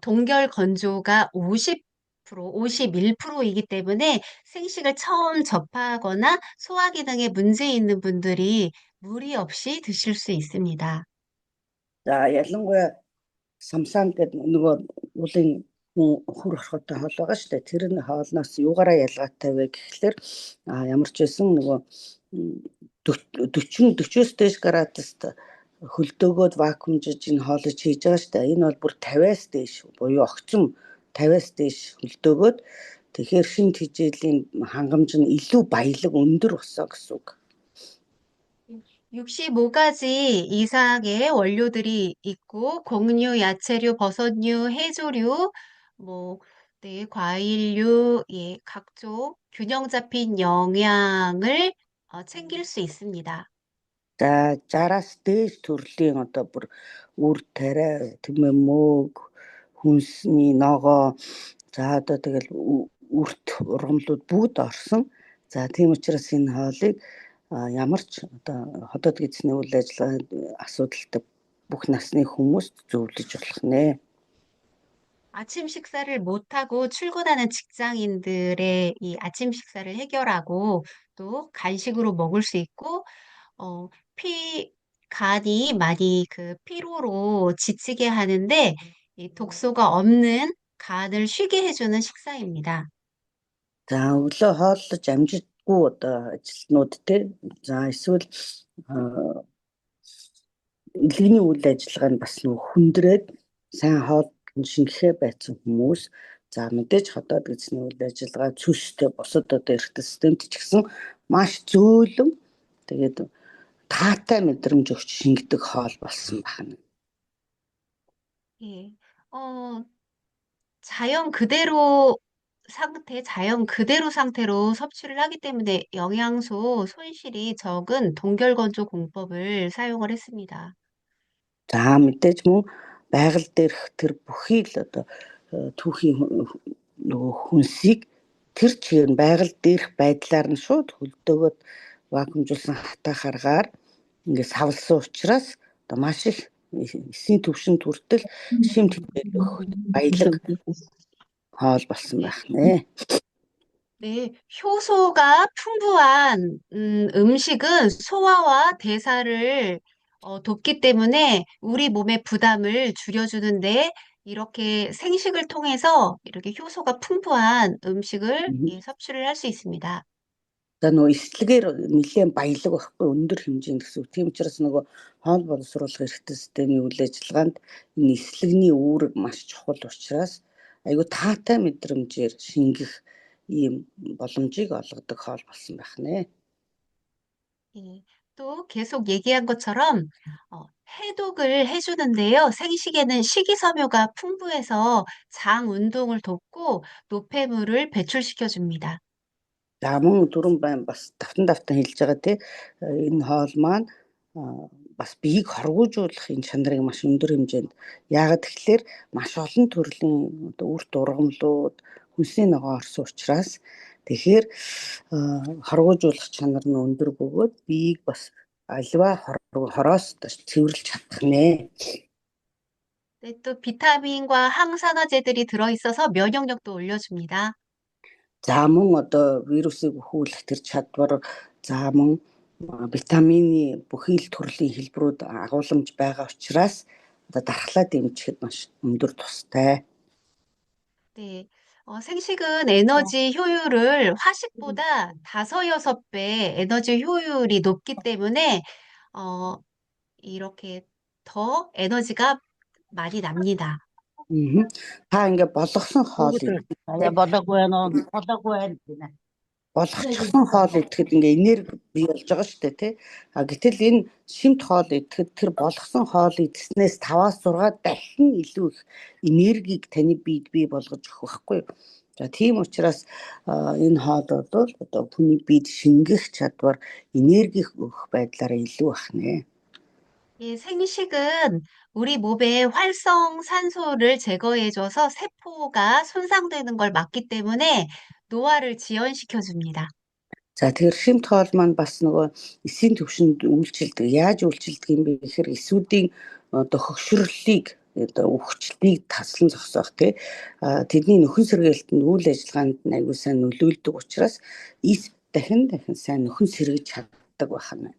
동결 건조가 50%, 51%이기 때문에 생식을 처음 접하거나 소화 기능에 문제 있는 분들이 무리 없이 드실 수 있습니다. За ялангуяа самсаан гэдэг нөгөө уулын хүн хүр орохтой хоол байгаа шүү дээ. Тэр нь хоолноос юугаараа ялгаатай вэ гэхлээр ямар ч байсан нөгөө 40-40-с дээш градуст хөлдөөгөөд вакуумжиж энэ хоолыг хийж байгаа шүү дээ. Энэ бол бүр 50-аас дээш буюу огцом 50-аас дээш хөлдөөгөөд тэгэхээр шинэ тэжээлийн хангамж нь илүү баялаг өндөр болсон гэсэн үг. 65가지 이상의 원료들이 있고, 곡류, 야채류, 버섯류, 해조류, 뭐, 네, 과일류, 예, 각종 균형 잡힌 영양을 챙길 수 있습니다. За 60-аас дээш төрлийн одоо бүр үр тариа тэмээ мөөг хүнсний ногоо за одоо тэгэл үрт ургамлууд бүгд орсон. За тийм учраас энэ хоолыг ямар ч одоо хотод эзний үйл ажиллагаанд асуудалтай бүх насны хүмүүст зөвлөж болох нэ. 아침 식사를 못하고 출근하는 직장인들의 이 아침 식사를 해결하고 또 간식으로 먹을 수 있고, 어, 간이 많이 그 피로로 지치게 하는데 이 독소가 없는 간을 쉬게 해주는 식사입니다. За өглөө хооллож амжихгүй одоо ажилтнууд те за эсвэл илгэний үйл ажиллагаа нь бас нөгөө хүндрээд сайн хоол шингэхээ байцсан хүмүүс за мэдээж хотод эзний үйл ажиллагаа цөстэй бусад одоо эрхтэй системт ч гэсэн маш зөөлөн тэгээд таатай мэдрэмж өгч шингэдэг хоол болсон байна. 예, 자연 그대로 자연 그대로 상태로 섭취를 하기 때문에 영양소 손실이 적은 동결건조 공법을 사용을 했습니다. За мэдээж мөн байгаль дээрх тэр бүхий л одоо түүхийн нөгөө хүнсийг тэр чигээр нь байгаль дээрх байдлаар нь шууд хөлдөөгөөд вакуумжуулсан хатаа харгаар ингээд савлсан учраас одоо маш их эсийн төвшөнд хүртэл шимт хэлбэл баялаг хоол болсон байх нэ. 네, 효소가 풍부한 음식은 소화와 대사를 돕기 때문에 우리 몸의 부담을 줄여주는데 이렇게 생식을 통해서 이렇게 효소가 풍부한 음식을 예, 섭취를 할 수 있습니다. За нөгөө эслэгээр нэлээд баялаг байхгүй өндөр хэмжээнд гэсэн үг. Тийм учраас нөгөө хоол боловсруулах эрхтэй системийн үйл ажиллагаанд энэ эслэгний үүрэг маш чухал учраас айгүй таатай мэдрэмжээр шингэх ийм боломжийг олгодог хоол болсон байх нэ. 예, 또 계속 얘기한 것처럼 해독을 해주는데요. 생식에는 식이섬유가 풍부해서 장 운동을 돕고 노폐물을 배출시켜 줍니다. За мөн дөрөн байн бас давтан хэлж байгаа тий энэ хоол маань бас биеийг хоргоожуулах энэ чанарыг маш өндөр хэмжээнд яагаад тэгэхээр маш олон төрлийн одоо үрт ургамлууд хүнсний ногоо орсон учраас тэгэхээр хоргоожуулах чанар нь өндөр бөгөөд биеийг бас альва хороос цэвэрлж чадах нэ. 네, 또 비타민과 항산화제들이 들어있어서 면역력도 올려줍니다. За мөн одоо вирусыг өхүүлэх тэр чадвар за мөн витамины бүхий л төрлийн хэлбэрүүд агуулмж байгаа учраас одоо дархлаа дэмжихэд маш өндөр тустай. 네, 생식은 에너지 효율을 화식보다 5~6배 에너지 효율이 높기 때문에 어, 이렇게 더 에너지가 많이 납니다. Та ингээ болгосон хоол болоогүй байна уу? Болоогүй байна гинэ. болгочихсон хоол идэхэд ингээ энерги бий болж байгаа шүү дээ тий. Гэтэл энэ шимт хоол идэхэд тэр болгосон хоол идэснээс 5-6 дахин илүү их энергийг таны биед бий болгож өгөх байхгүй юу? За тийм учраас энэ хоол бол одоо хүний биед шингэх чадвар энерги өгөх байдлаараа илүү бах нэ. 이 생식은 우리 몸에 활성산소를 제거해줘서 세포가 손상되는 걸 막기 때문에 노화를 지연시켜 줍니다. За тэгэхээр шимт хоол маань бас нөгөө эсийн төвшөнд үйлчилдэг. Яаж үйлчилдэг юм бэ гэхээр эсүүдийн одоо хөгшрөлийг одоо өвчлөлийг таслан зогсоох тий. Тэдний нөхөн сэргээлтэнд үйл ажиллагаанд аягүй сайн нөлөөлдөг учраас эс дахин сайн нөхөн сэргэж чаддаг байна.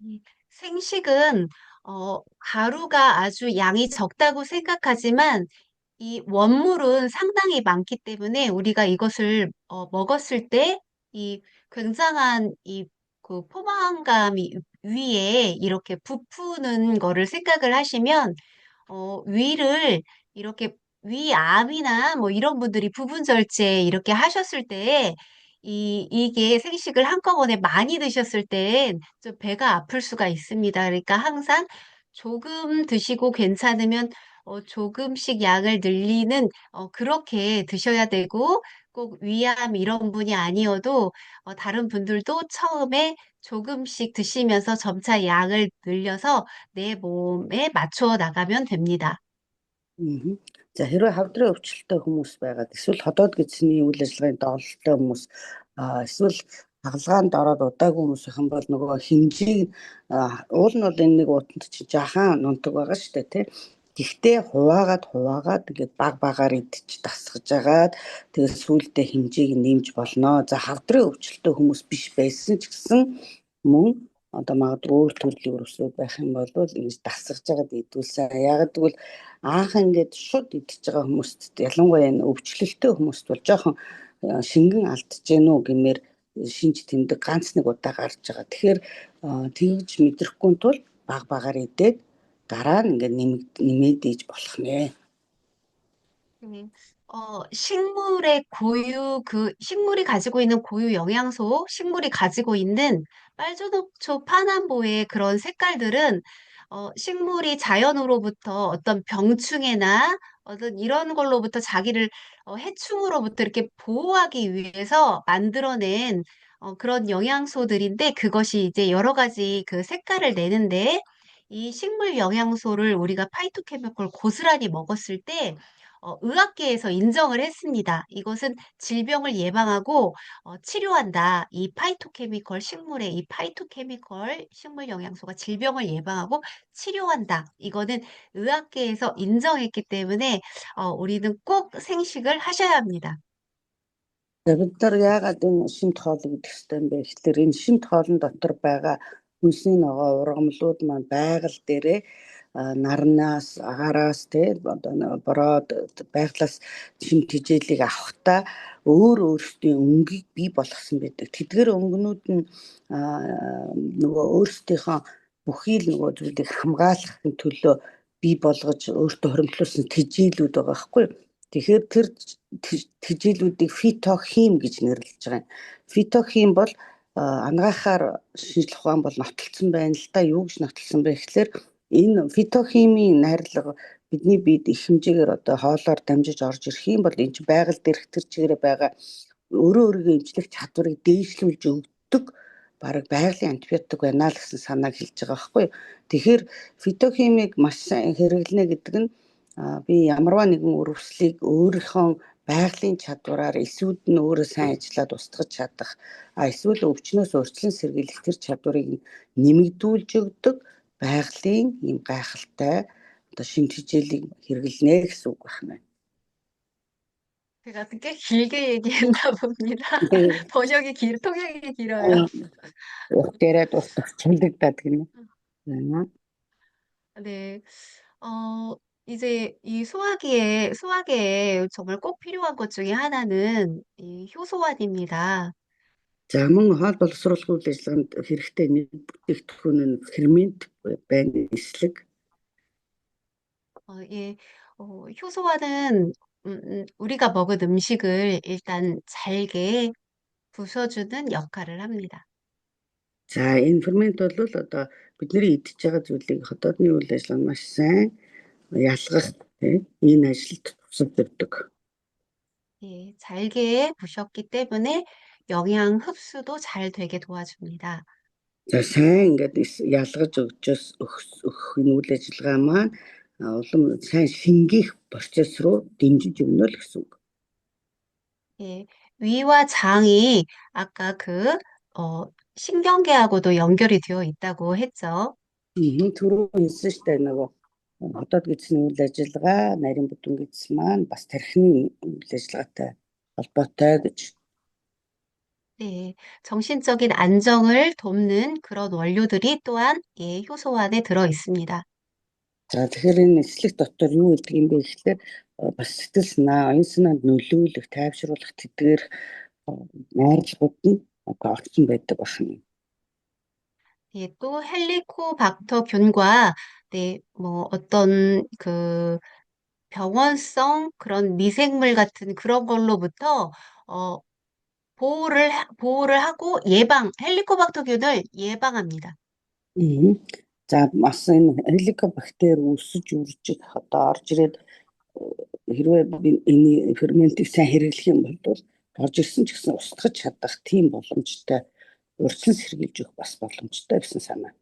이 생식은 가루가 아주 양이 적다고 생각하지만 이 원물은 상당히 많기 때문에 우리가 이것을 먹었을 때 이 굉장한 이 그 포만감이 위에 이렇게 부푸는 거를 생각을 하시면 위를 이렇게 위암이나 뭐 이런 분들이 부분 절제 이렇게 하셨을 때 이게 생식을 한꺼번에 많이 드셨을 땐 좀 배가 아플 수가 있습니다. 그러니까 항상 조금 드시고 괜찮으면 조금씩 양을 늘리는 그렇게 드셔야 되고 꼭 위암 이런 분이 아니어도 다른 분들도 처음에 조금씩 드시면서 점차 양을 늘려서 내 몸에 맞춰 나가면 됩니다. Мгм. За хэрвээ хавдрын өвчлөлттэй хүмүүс байгаад эсвэл ходоод гидсний үйл ажиллагааны доголдолтой хүмүүс эсвэл хагалгаанд ороод удаагүй хүмүүс их юм бол нөгөө хэмжээг уул нь бол энэ нэг утанд чи жахан нунтаг байгаа шүү дээ тий. Гэхдээ хуваагаад ингээд баг багаар идчих тасгаж агаад тэгээд сүүлдээ хэмжээг нэмж болно. За хавдрын өвчлөлттэй хүмүүс биш байсан ч гэсэн мөн одоо магадгүй өөр төрлийн өрөвсөд байх юм бол ингэж дасгаж агаад идүүлсэн. Яг гэвэл анх ингээд шууд идчихэж байгаа хүмүүст ялангуяа энэ өвчлөлттэй хүмүүст бол жоохон шингэн алдаж гэнэ үү гэмээр шинж тэмдэг ганц нэг удаа гарч байгаа. Тэгэхээр тэгж мэдрэхгүй тул баг багаар идээд дараа нь ингээд нэмээд ийж болох нэ. 네. 식물의 식물이 가지고 있는 고유 영양소, 식물이 가지고 있는 빨주노초 파남보의 그런 색깔들은, 식물이 자연으로부터 어떤 병충해나 어떤 이런 걸로부터 자기를, 해충으로부터 이렇게 보호하기 위해서 만들어낸, 그런 영양소들인데 그것이 이제 여러 가지 그 색깔을 내는데 이 식물 영양소를 우리가 파이토케미컬 고스란히 먹었을 때 의학계에서 인정을 했습니다. 이것은 질병을 예방하고 치료한다. 이 파이토케미컬 식물 영양소가 질병을 예방하고 치료한다. 이거는 의학계에서 인정했기 때문에 우리는 꼭 생식을 하셔야 합니다. За бид нар яагаад энэ шимт хоолыг идэх ёстой юм бэ гэхээр энэ шимт хоолн дотор байгаа хүнсний ногоо ургамлууд маань байгаль дээрээ нарнаас агаараас те одоо бороод байгалаас шимт хижээлийг авахта өөрсдийн өнгийг бий болгосон байдаг. Тэдгээр өнгөнүүд нь нөгөө өөрсдийнхөө бүхий л нөгөө зүйлийг хамгаалахын төлөө бий болгож өөртөө хоримтлуулсан тэжээлүүд байгаа байхгүй юу? Тэгэхээр тэр тэжээлүүдийг фитохим гэж нэрлэж байгаа юм. Фитохим бол анагаахаар шинжлэх ухаан бол нотолцсон байна л да. Юу гэж нотолсон бэ гэхээр энэ фитохимийн найрлага бидний биед их хэмжээгээр одоо хоолоор дамжиж орж ирэх юм бол энэ байгаль дээрх тэр чигээрээ байгаа өөрийгөө эмчлэх чадварыг дээшлүүлж өгдөг бараг байгалийн антибиотик байна л гэсэн санааг хэлж байгаа байхгүй юу. Тэгэхээр фитохимийг маш сайн хэрэглэнэ гэдэг нь би ямарваа нэгэн өрөвслийг өөрийнхөө байгалийн чадвараар эсвүүд нь өөрөө сайн ажиллаад устгаж чадах эсвэл өвчнөөс урьдчилан сэргийлэх тэр чадварыг нэмэгдүүлж өгдөг байгалийн ийм гайхалтай одоо шимт хичээлийг хэрэглэнэ гэсэн үг байна. 제가 꽤 길게 얘기했나 봅니다. 통역이 길어요. Урт орчуулдагдаад гинэ. 네. 이제 이 소화기에 정말 꼭 필요한 것 중에 하나는 이 효소환입니다. За мөн хоол боловсруулах үйл ажиллагаанд хэрэгтэй нэг бүтээгдэхүүн нь фермент байна эслэг. 예, 효소화는 우리가 먹은 음식을 일단 잘게 부숴주는 역할을 합니다. За энэ фермент бол одоо бидний идчихэж байгаа зүйлийг хотоодны үйл ажиллагаанд маш сайн ялгах энэ ажилд тусалж өгдөг. 예, 잘게 부셨기 때문에 영양 흡수도 잘 되게 도와줍니다. За сайн ингээд ялгаж өгөх энэ үйл ажиллагаа маань улам сайн шингэх процесс руу дэмжиж өгнө л гэсэн үг. 예, 위와 장이 아까 신경계하고도 연결이 되어 있다고 했죠. Түрүү хэлсэн шүү дээ нөгөө хотоод гидсний үйл ажиллагаа, нарийн бүдүүн гидс маань бас тархины үйл ажиллагаатай холбоотой гэж. 네, 정신적인 안정을 돕는 그런 원료들이 또한 예, 효소 안에 들어 있습니다. За тэгэхээр энэ эслэх дотор юу гэдэг юм бэ гэхээр бас сэтгэл санаа, оюун санаанд нөлөөлөх, тайвшруулах тэдгээр найрлагууд нь орсон байдаг байна. 예, 또 헬리코박터균과 네, 뭐 어떤 그 병원성 그런 미생물 같은 그런 걸로부터 어, 보호를 하고 헬리코박터균을 예방합니다. Мгм. За бас энэ хеликобактер өсөж үржих одоо орж ирээд хэрвээ энэ ферментийг сайн хэрэглэх юм бол орж ирсэн ч гэсэн устгах чадах тийм боломжтой урьдчилан сэргийлж өгөх бас боломжтой гэсэн санаа.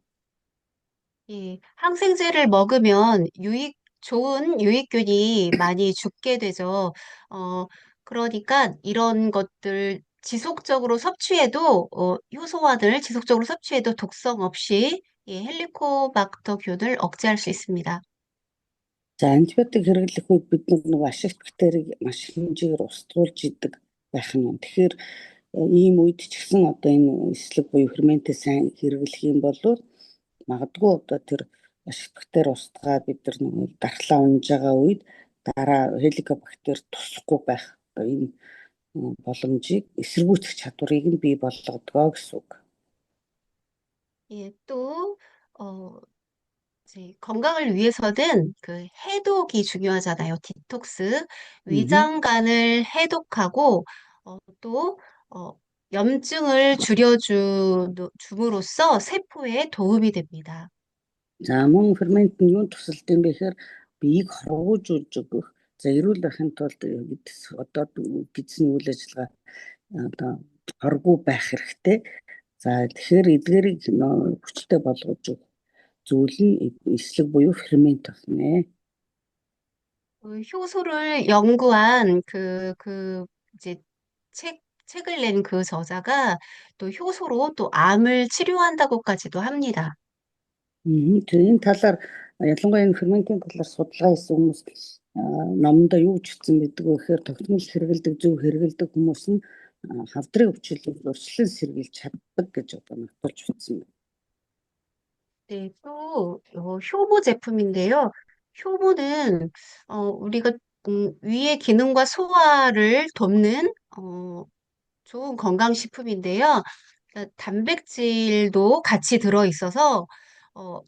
예, 항생제를 먹으면 좋은 유익균이 많이 죽게 되죠. 어, 그러니까 이런 것들 지속적으로 섭취해도, 효소화를 지속적으로 섭취해도 독성 없이 예, 헬리코박터균을 억제할 수 있습니다. За антибиотик хэрэглэх үед бид нэг ашигт бактерийг маш хэмжээгээр устгуулж идэг байх нь. Тэгэхээр ийм үед ч гэсэн одоо энэ эслэг буюу ферментээ сайн хэрэглэх юм бол магадгүй одоо тэр ашигт бактери устгаад бид нар нэг дархлаа унж байгаа үед дараа хеликобактер тусахгүй байх одоо энэ боломжийг эсэргүүцэх чадварыг нь бий болгодгоо гэсэн үг. 예, 또, 어, 이제 건강을 위해서는 그 해독이 중요하잖아요. 디톡스. Мгм. 위장관을 해독하고, 또, 염증을 줌으로써 세포에 도움이 됩니다. За мөн фермент нь юунд тусалд юм бэ гэхээр биеийг хорвоожуулж өгөх. За эрүүл байхын тулд одоо гэсэн үйл ажиллагаа одоо хоргүй байх хэрэгтэй. За тэгэхээр эдгээрийг хүчтэй болгож өгөх зүйл нь эслэг буюу фермент байна. 그 효소를 연구한 이제 책을 낸 그 저자가 또 효소로 또 암을 치료한다고까지도 합니다. Энэ талаар ялангуяа энэ ферментийн талаар судалгаа хийсэн хүмүүс номдоо юу ч хэлсэн гэдэг вэ гэхээр тогтмол хэрэгэлдэг, зөв хэрэгэлдэг хүмүүс нь хавдрын өвчлөлийг урьдчилан сэргийлж чаддаг гэж одоо нотолж утсан байна. 네, 또 효모 제품인데요. 효모는 우리가 위의 기능과 소화를 돕는 좋은 건강식품인데요. 그러니까 단백질도 같이 들어있어서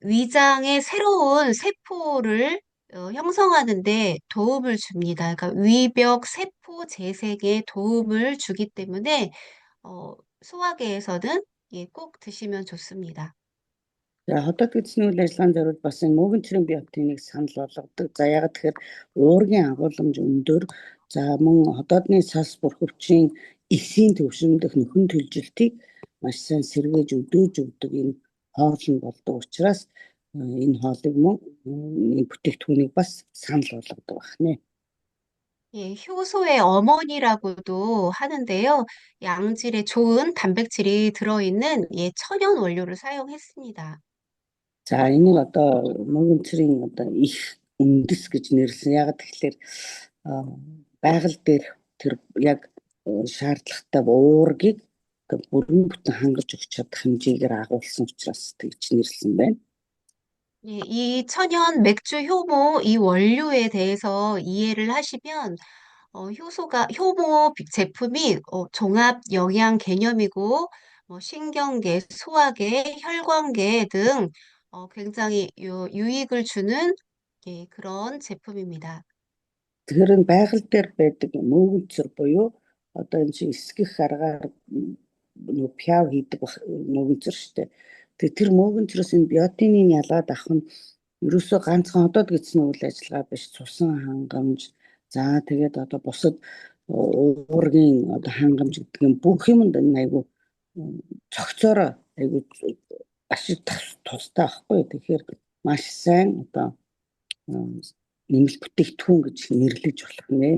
위장의 새로운 세포를 형성하는 데 도움을 줍니다. 그러니까 위벽 세포 재생에 도움을 주기 때문에 소화계에서는 예, 꼭 드시면 좋습니다. За хотод эзний үйл ажиллагааны зорилт бас энэ мөнгөнчрийн биотиныг санал болгодог. За ягаад тэгэхээр уургийн агуулмж өндөр. За мөн хотоодны сас бүрхөвчийн эсийн төвшөндөх нөхөн төлжилтийг маш сайн сэргээж өдөөж өгдөг энэ хоол нь болдог учраас энэ хоолыг мөн бүтээгдэхүүнийг бас санал болгодог байна. 예, 효소의 어머니라고도 하는데요. 양질의 좋은 단백질이 들어있는 예, 천연 원료를 사용했습니다. За энийг одоо мөнгөнцрийн одоо их үндэс гэж нэрлсэн. Ягаад тэгэхээр байгаль дээр тэр яг шаардлагатай уургийг бүрэн бүтэн хангаж өгч чадах хэмжээгээр агуулсан учраас тэгж нэрлсэн байна. 예, 이 천연 맥주 효모 이 원료에 대해서 이해를 하시면 효모 제품이 종합 영양 개념이고 신경계, 소화계, 혈관계 등 굉장히 유익을 주는 예, 그런 제품입니다. Тэгэхээр энэ байгаль дээр байдаг мөнгөнцөр буюу одоо энэ чинь эсгэх аргаар нөгөө пяв хийдэг мөнгөнцөр шүү дээ. Тэгээ тэр мөнгөнцрөөс энэ биотиныг ялгаад авах нь ерөөсөө ганцхан хотод гэсэн үйл ажиллагаа биш, цусан хангамж. За тэгээд одоо бусад уургийн одоо хангамж гэдэг юм бүх юмд энэ айгу цогцоороо айгу ашиг тустай байхгүй. Тэгэхээр маш сайн одоо нэмэлт бүтээгдэхүүн гэж нэрлэж болох нэ.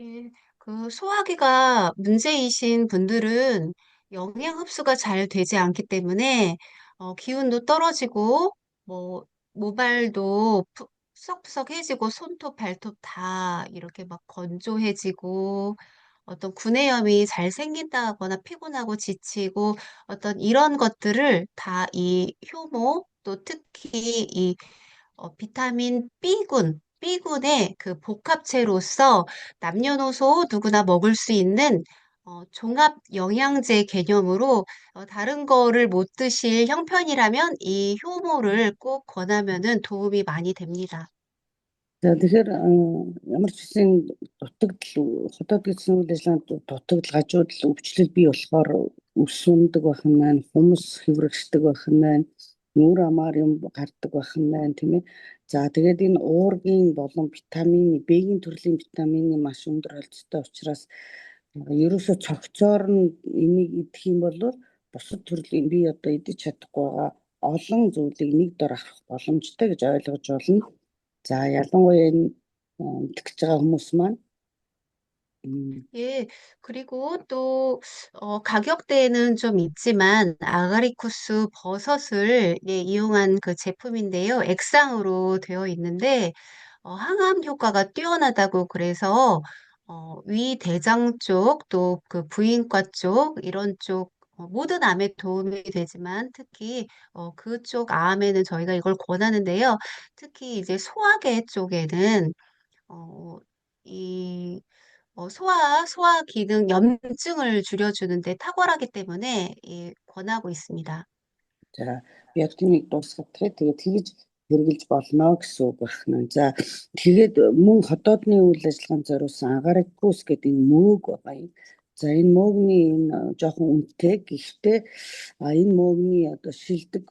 예, 그 소화기가 문제이신 분들은 영양 흡수가 잘 되지 않기 때문에 기운도 떨어지고 뭐 모발도 푸석푸석해지고 손톱, 발톱 다 이렇게 막 건조해지고 어떤 구내염이 잘 생긴다거나 피곤하고 지치고 어떤 이런 것들을 다 이 효모 또 특히 이 비타민 B군의 그 복합체로서 남녀노소 누구나 먹을 수 있는 종합 영양제 개념으로 다른 거를 못 드실 형편이라면 이 효모를 꼭 권하면은 도움이 많이 됩니다. За тэгэхээр ямар ч үсэн дутагдал хотод гэсэн үйл ажиллагаанд дутагдал гажуудал өвчлөл бий болохоор өвс ундаг байх нь маань хумс хэврэгшдэг байх нь маань нүур амаар юм гардаг байх нь маань тийм ээ. За тэгээд энэ уургийн болон витамины Б-ийн төрлийн витамины маш өндөр холцтой учраас ерөөсө цогцоор нь энийг идэх юм бол бусад төрлийн би одоо идэж чадахгүй байгаа олон зүйлийг нэг дор авах боломжтой гэж ойлгож байна. За ялангуяа энэ идэх гэж байгаа хүмүүс маань 예, 그리고 또, 가격대는 좀 있지만, 아가리쿠스 버섯을 예, 이용한 그 제품인데요. 액상으로 되어 있는데, 항암 효과가 뛰어나다고 그래서, 위 대장 쪽, 또 그 부인과 쪽, 이런 쪽, 모든 암에 도움이 되지만, 특히, 그쪽 암에는 저희가 이걸 권하는데요. 특히 이제 소화계 쪽에는, 어, 이 소화 기능 염증을 줄여주는데 탁월하기 때문에 권하고 있습니다. за би яг тиймийг дуусгах тэгээд тэгж хэрэгжилж болно гэсэн үг байна. За тэгээд мөн хотоодны үйл ажиллагаанд зориулсан агарикус гэдэг энэ мөөг байгаа юм. За энэ мөөгийн энэ жоохон үнэтэй гэхдээ энэ мөөгийн одоо шилдэг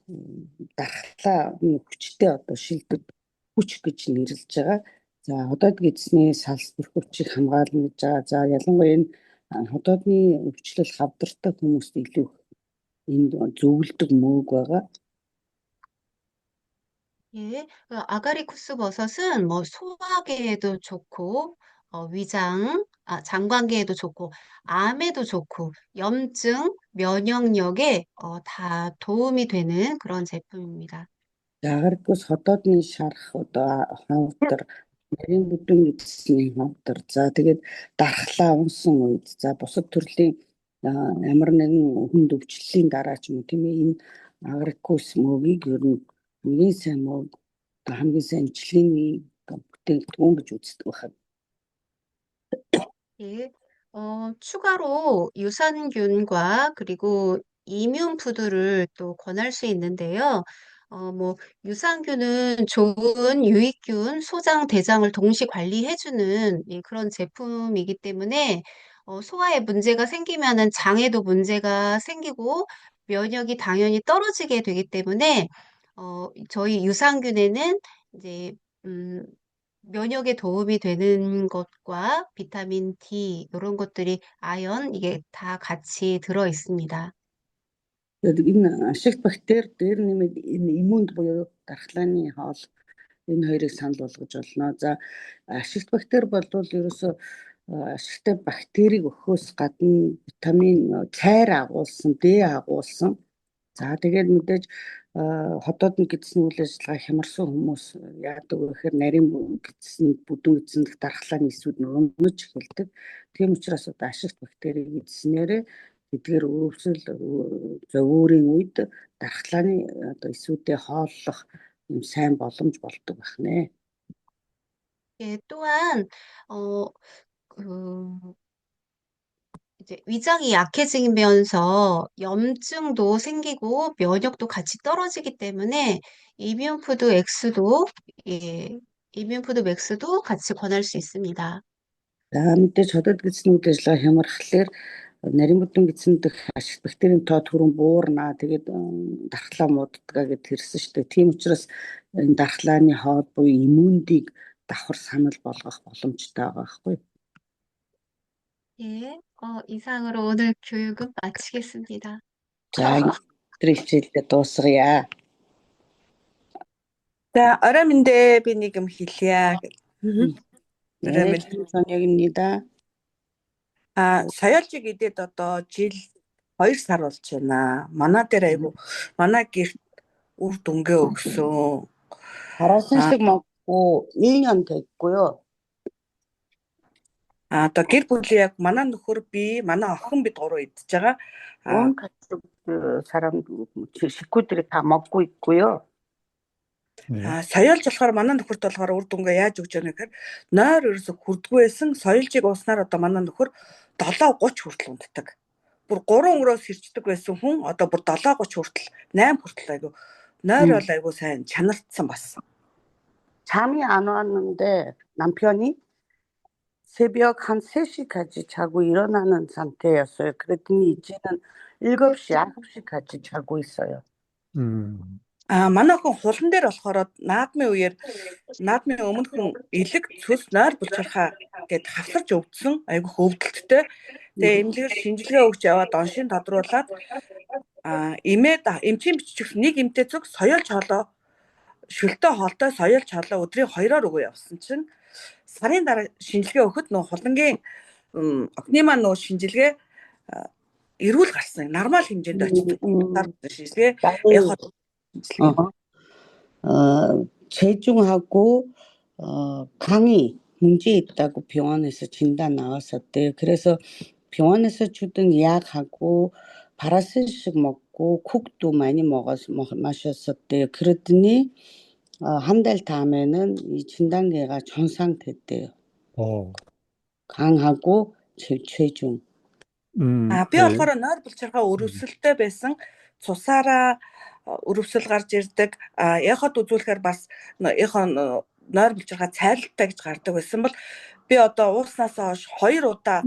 дархлаа хүчтэй одоо шилдэг хүч гэж нэрлэж байгаа. За хотод эзний салс бүрхөвчийг хамгаална гэж байгаа. За ялангуяа энэ хотоодны өвчлөл хавдартай хүмүүст илүү энд зөвлөдөг мөөг байгаа. 예, 아가리쿠스 버섯은 뭐 소화계에도 좋고, 장관계에도 좋고, 암에도 좋고, 염증, 면역력에 다 도움이 되는 그런 제품입니다. За агарикус хотоодны шарах одоо хавдар нарийн бүдүүн эзний хавдар. За тэгээд дархлаа унсан үед за бусад төрлийн ямар нэгэн хүнд өвчлөлийн дараа ч юм уу тийм ээ энэ агарикус мөгийг ер нь хамгийн сайн мөг хамгийн сайн эмчилгээний бүтээгдэхүүн гэж үздэг байна. 예, 추가로 유산균과 그리고 이뮨푸드를 또 권할 수 있는데요. 뭐, 유산균은 좋은 유익균, 소장, 대장을 동시 관리해주는 그런 제품이기 때문에 소화에 문제가 생기면은 장에도 문제가 생기고 면역이 당연히 떨어지게 되기 때문에 저희 유산균에는 이제 음, 면역에 도움이 되는 것과 비타민 D 이런 것들이 아연 이게 다 같이 들어 있습니다. Тэгээд энэ ашигт бактери дээр нэмээд энэ иммунд буюу дархлааны хоол энэ хоёрыг санал болгож болно. За ашигт бактери бол ерөөсөө ашигтай бактерийг өгөхөөс гадна витамин цайр агуулсан, Д агуулсан. За тэгээд мэдээж хотоодны гидсний үйл ажиллагаа хямарсан хүмүүс яадаг вэ гэхээр нарийн гидсэн бүдүүн эзэн дархлааны эсүүд нь унаж эхэлдэг. Тийм учраас одоо ашигт бактерийг эзнээрээ эдгээр өвсөл зовоорын үед дархлааны одоо эсүүдээ хооллох юм сайн боломж болдог байна. 예, 또한 그 이제 위장이 약해지면서 염증도 생기고 면역도 같이 떨어지기 때문에 이뮨푸드 맥스도 같이 권할 수 있습니다. За мэдээж хотод гидсний үйл ажиллагаа хямрахлаар нарийн бүдүүн гидсэн дэх ашигт бактерийн тоо түрэн буурнаа тэгээд дархлаа мууддгаа гэд тэрсэн шүү дээ. Тийм учраас энэ дархлааны хоол буюу иммундийг давхар санал болгох боломжтой байгаа байхгүй. 예, 이상으로 오늘 교육은 마치겠습니다. За өнөөдрийн хичээлдээ дуусгая. За орой мэндэ би нэг юм хэлье. Орой мэнд сонёгнida. Соёлжиг идэд одоо жил 2 сар болж байна. Манай дээр айгу манай гэрт үр дүнгээ өгсөн. Хараасан шиг магадгүй 1 년 됐고요. Одоо гэр бүлийн яг манай нөхөр би манай охин бид гурав идж байгаа. 온 가족 사람 식구들이 다 먹고 있고요. 네. соёолж болохоор манай нөхөрт болохоор үр дүнгээ яаж өгч яана гэхээр нойр ерөөсө хүрдгүй байсан соёлжийг ууснаар одоо манай нөхөр 7:30 хүртэл унтдаг. Бүр 3 өнгөрөөс хэрчдэг байсан хүн одоо бүр 7:30 хүртэл 8 хүртэл айгу нойр бол айгу сайн чанартсан бас. 잠이 안 왔는데 남편이 새벽 한 3시까지 자고 일어나는 상태였어요. 그랬더니 이제는 7시, 9시까지 자고 있어요. Манай хүн хулан дээр болохоор наадмын үеэр наадмын өмнөхөн элэг цөс нойр булчирхаа гэд хавсарч өвдсөн айгу өвдөлттэй. Тэгээ эмнэлгээр шинжилгээ өгч яваад оншийн тодруулаад эмчийн биччихсэн нэг эмтэй зүг соёолж хоолоо шөлтөө хоолтой соёолж хоолоо өдрийн 2-оор өгөө явсан чинь сарын дараа шинжилгээ өгөхөд нөө хулангийн охины маань нөө шинжилгээ эрүүл гарсан. Нормал хэмжээнд очсон. шинжилгээ 체중하고 강이 문제 있다고 병원에서 진단 나왔었대요. 그래서 병원에서 주던 약하고 파라셀식 먹고 콕도 많이 마셨었대요. 그랬더니 한 달 다음에는 이 진단계가 정상됐대요. 강하고 체중. Би болохоор нойр булчирхаа өрөвсөлттэй байсан. Цусаараа өрөвсөл гарч ирдэг. Яхад үзүүлэхээр бас нойр булчирхаа цайралтай гэж гардаг байсан бол би одоо ууснаас хойш 2 удаа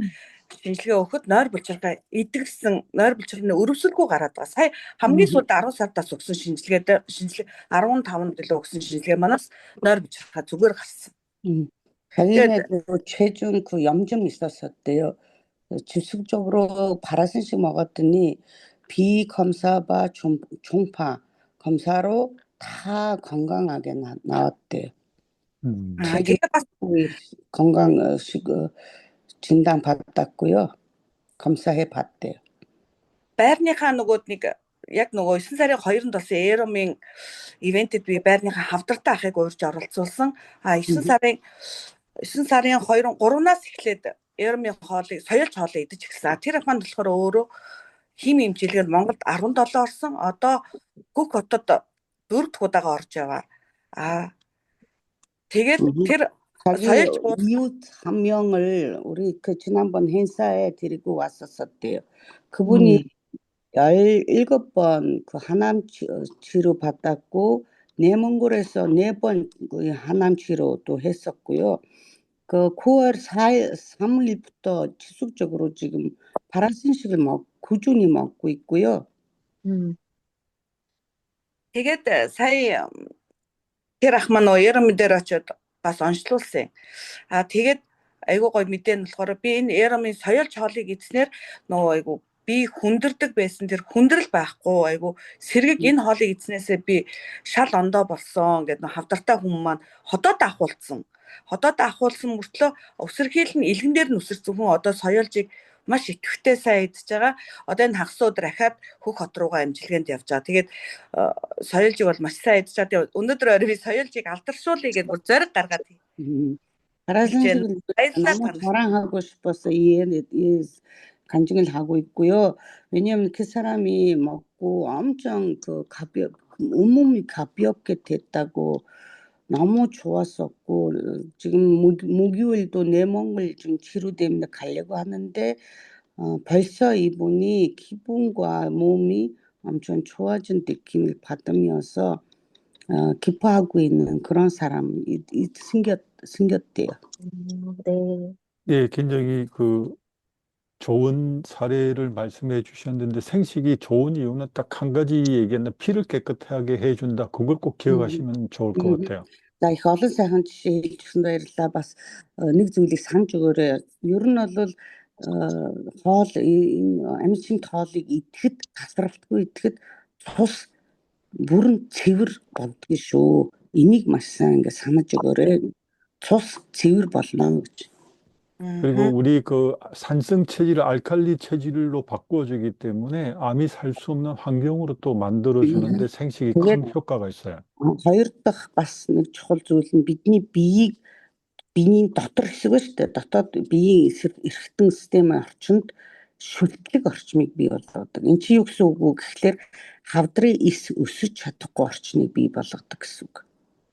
шинжилгээ өгөхөд нойр булчирхаа идэгсэн нойр булчирханы өрөвсөлгүй гараад байгаа. Сая хамгийн сүүлд 10 сардаас өгсөн шинжилгээ 15 төлөө өгсөн шинжилгээ манаас нойр булчирхаа зүгээр гарсан. 자기네도 체중 그 염증 있었었대요. 지속적으로 파라신식 먹었더니 비 검사와 종파 검사로 다 건강하게 나왔대요. 건강식 진단 받았고요. 검사해 봤대요. байрныхаа нөгөөд нэг яг нөгөө 9 сарын 2-нд болсон Эромын ивентэд би байрныхаа хавдартай ахыг уурж оролцуулсан. 9 сарын 3-наас эхлээд Эромын хоолыг соёолж хоолоо идэж эхэлсэн. Тэр ахманд болохоор өөрөө хим хэмжээлгээр Монголд 17 орсон. Одоо Гүк хотод 4 дахь удаага орж яваа. Тэгээд тэр 자기 이웃 한 명을 우리 그 지난번 행사에 데리고 왔었대요. 그분이 17번 그 하남 치료 받았고 내몽골에서 4번 그 하남 치료도 했었고요. 그 9월 3일부터 지속적으로 지금 파라신식을 꾸준히 먹고 있고요. тэгээд сая тэр ах маань Эромын дээр очиод бас онцлуулсан. Тэгээд айгуу гоё мэдээ нь болохоор би энэ Эромын соёолж хоолыг идснээр нөгөө айгуу би хүндэрдэг байсан тэр хүндрэл байхгүй айгуу сэргийг энэ хоолыг идснээсээ би шал ондоо болсон гэдэг хавдартай хүмүүс маань ходоод ахуулсан. Ходоод ахуулсан мөртлөө өсөрхийл нь илгэн дээр нь өсөрсөн хүн одоо соёолжийг маш идэвхтэй сайн идж байгаа. Одоо энэ хагас өдөр ахаад Хөх хот руугаа амжилгаанд явж байгаа. Тэгээд соёолжийг бол маш сайн идж байгаа. Өнөөдөр орой би соёолжийг алдаршуулъя гэж бүр зориг гаргаад 너무 자랑하고 싶어서 이 간증을 하고 있고요. 왜냐하면 그 사람이 먹고 엄청 온몸이 가볍게 됐다고 너무 좋았었고 지금 목요일도 내몽을 좀 치료되면 가려고 하는데 벌써 이분이 기분과 몸이 엄청 좋아진 느낌을 받으면서 기뻐하고 있는 그런 사람이 생겼대요. 네, 굉장히 좋은 사례를 말씀해 주셨는데 생식이 좋은 이유는 딱 한 가지 얘기했는데 피를 깨끗하게 해준다. 그걸 꼭 기억하시면 좋을 것 같아요. За их олон сайхан жишээ хэлчихсэн баярлалаа. Бас нэг зүйлийг санаж өгөөрэй. Ер нь бол хоол амьсгалын хоолыг идэхэд тасралтгүй идэхэд цус бүрэн цэвэр болдгоо шүү. Энийг маш сайн ингээд санаж өгөөрэй. цус цэвэр болно гэж. 그리고 우리 산성 체질, 알칼리 체질로 바꿔주기 때문에 암이 살 수 없는 환경으로 또 만들어주는데 생식이 큰 효과가 있어요. Хоёр дахь бас нэг чухал зүйл нь бидний биений дотор хэсэг ба шүү дээ. Дотоод биеийн эрхтэн систем орчинд шүтлэг орчмыг бий болгодог. Энд чи юу гэсэн үг вэ гэхлээр хавдрын эс өсөж чадахгүй орчныг бий болгодог гэсэн үг.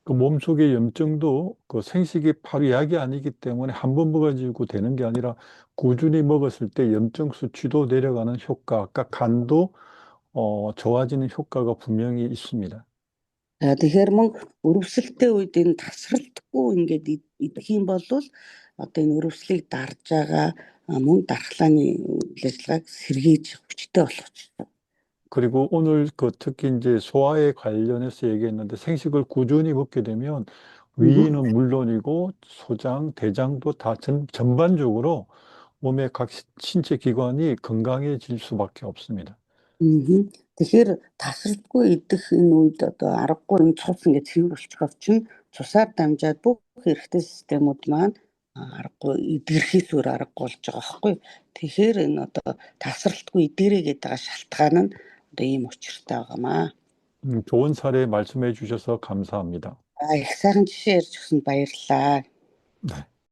그 몸속의 염증도 그 생식이 바로 약이 아니기 때문에 한 번 먹어지고 되는 게 아니라 꾸준히 먹었을 때 염증 수치도 내려가는 효과, 아까 간도 좋아지는 효과가 분명히 있습니다. Тэгэхээр мөн өрөвсөлттэй үед энэ тасралтгүй ингээд идэх юм бол одоо энэ өрөвслийг дарж байгаа мөн дархлааны үйл ажиллагааг сэргийж хүчтэй болгочихсон. 그리고 오늘 그 특히 이제 소화에 관련해서 얘기했는데 생식을 꾸준히 먹게 되면 위는 물론이고 소장, 대장도 다 전반적으로 몸의 각 신체 기관이 건강해질 수밖에 없습니다. Тэгэхээр тасралтгүй идэх энэ үед одоо аргагүй энэ цус ингээд цэвэр болчих авчин цусаар дамжаад бүх хэрэгтэй системүүд маань аргагүй эдгэрхээс өөр аргагүй болж байгаа байхгүй. Тэгэхээр энэ одоо тасралтгүй эдгэрээ гэдэг шалтгаан нь одоо ийм учиртай байгаамаа. 좋은 사례 말씀해 주셔서 감사합니다. Их сайхан жишээ ярьж өгсөнд баярлалаа. 네.